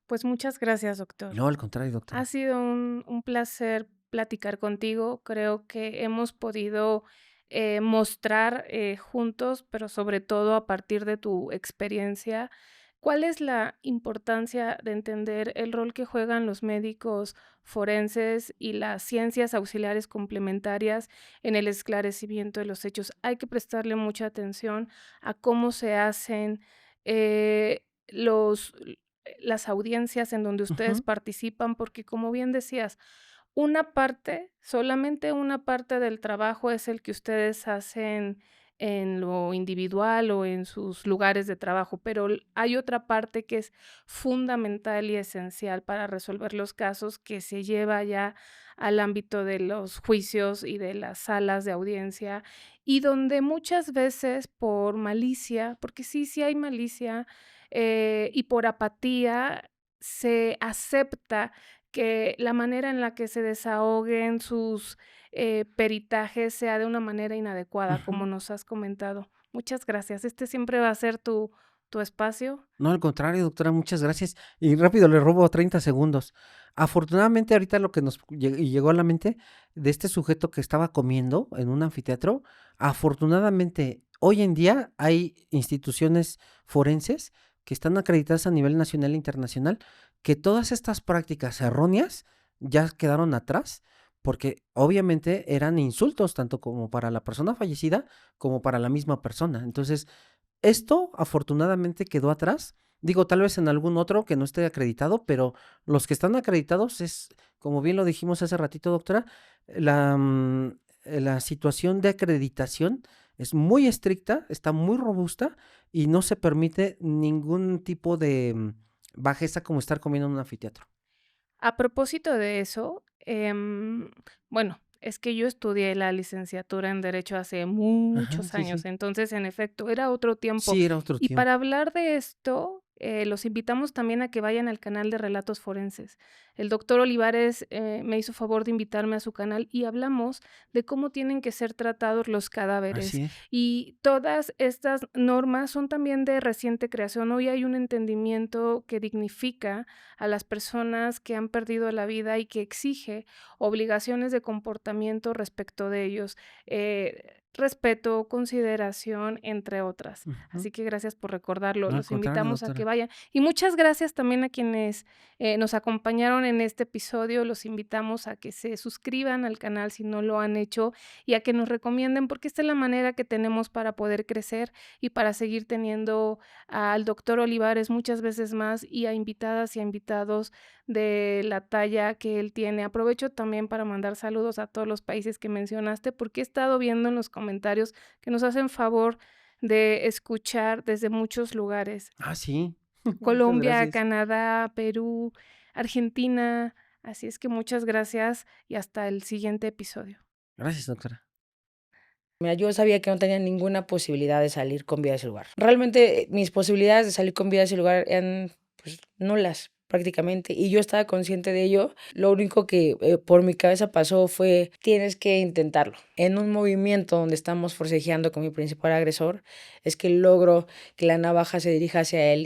Pues muchas gracias, doctor. No, al contrario, Ha doctora. sido un placer platicar contigo. Creo que hemos podido mostrar juntos, pero sobre todo a partir de tu experiencia, cuál es la importancia de entender el rol que juegan los médicos forenses y las ciencias auxiliares complementarias en el esclarecimiento de los hechos. Hay que prestarle mucha atención a cómo se hacen los las audiencias en donde ustedes Ujú. participan, porque como bien decías, una parte, solamente una parte del trabajo es el que ustedes hacen en lo individual o en sus lugares de trabajo, pero hay otra parte que es fundamental y esencial para resolver los casos que se lleva ya al ámbito de los juicios y de las salas de audiencia y donde muchas veces por malicia, porque sí hay malicia, y por apatía se acepta que la manera en la que se desahoguen sus peritajes sea de una manera inadecuada, como Ujú. nos has comentado. Muchas gracias. Este siempre va a ser tu espacio. No, al contrario, doctora, muchas gracias. Y rápido, le robo 30 segundos. Afortunadamente, ahorita lo que nos llegó a la mente de este sujeto que estaba comiendo en un anfiteatro, afortunadamente, hoy en día hay instituciones forenses que están acreditadas a nivel nacional e internacional, que todas estas prácticas erróneas ya quedaron atrás, porque obviamente eran insultos tanto como para la persona fallecida como para la misma persona. Entonces, esto afortunadamente quedó atrás. Digo, tal vez en algún otro que no esté acreditado, pero los que están acreditados es, como bien lo dijimos hace ratito, doctora, la situación de acreditación es muy estricta, está muy robusta y no se permite ningún tipo de bajeza como estar comiendo en un anfiteatro. A propósito de eso, bueno, es que yo estudié la licenciatura en Derecho hace Ajá, muchos sí, años, sí. entonces, en efecto, era otro tiempo. Sí, era otro Y para tiempo. hablar de esto, los invitamos también a que vayan al canal de Relatos Forenses. El doctor Olivares me hizo favor de invitarme a su canal y hablamos de cómo tienen que ser tratados los cadáveres. Así es. Y todas estas normas son también de reciente creación. Hoy hay un entendimiento que dignifica a las personas que han perdido la vida y que exige obligaciones de comportamiento respecto de ellos. Respeto, consideración, entre otras. Ujú. Así que gracias por recordarlo. No, al Los contrario, invitamos a que doctora. vayan. Y muchas gracias también a quienes nos acompañaron en este episodio. Los invitamos a que se suscriban al canal si no lo han hecho y a que nos recomienden, porque esta es la manera que tenemos para poder crecer y para seguir teniendo al doctor Olivares muchas veces más y a invitadas y a invitados de la talla que él tiene. Aprovecho también para mandar saludos a todos los países que mencionaste, porque he estado viendo en los comentarios que nos hacen favor de escuchar desde muchos lugares. Ah, sí. Muchas Colombia, gracias. Canadá, Perú, Argentina. Así es que muchas gracias y hasta el siguiente episodio. Gracias, doctora. Mira, yo sabía que no tenía ninguna posibilidad de salir con vida de ese lugar. Realmente mis posibilidades de salir con vida de ese lugar eran pues nulas prácticamente y yo estaba consciente de ello. Lo único que por mi cabeza pasó fue tienes que intentarlo. En un movimiento donde estamos forcejeando con mi principal agresor es que logro que la navaja se dirija hacia él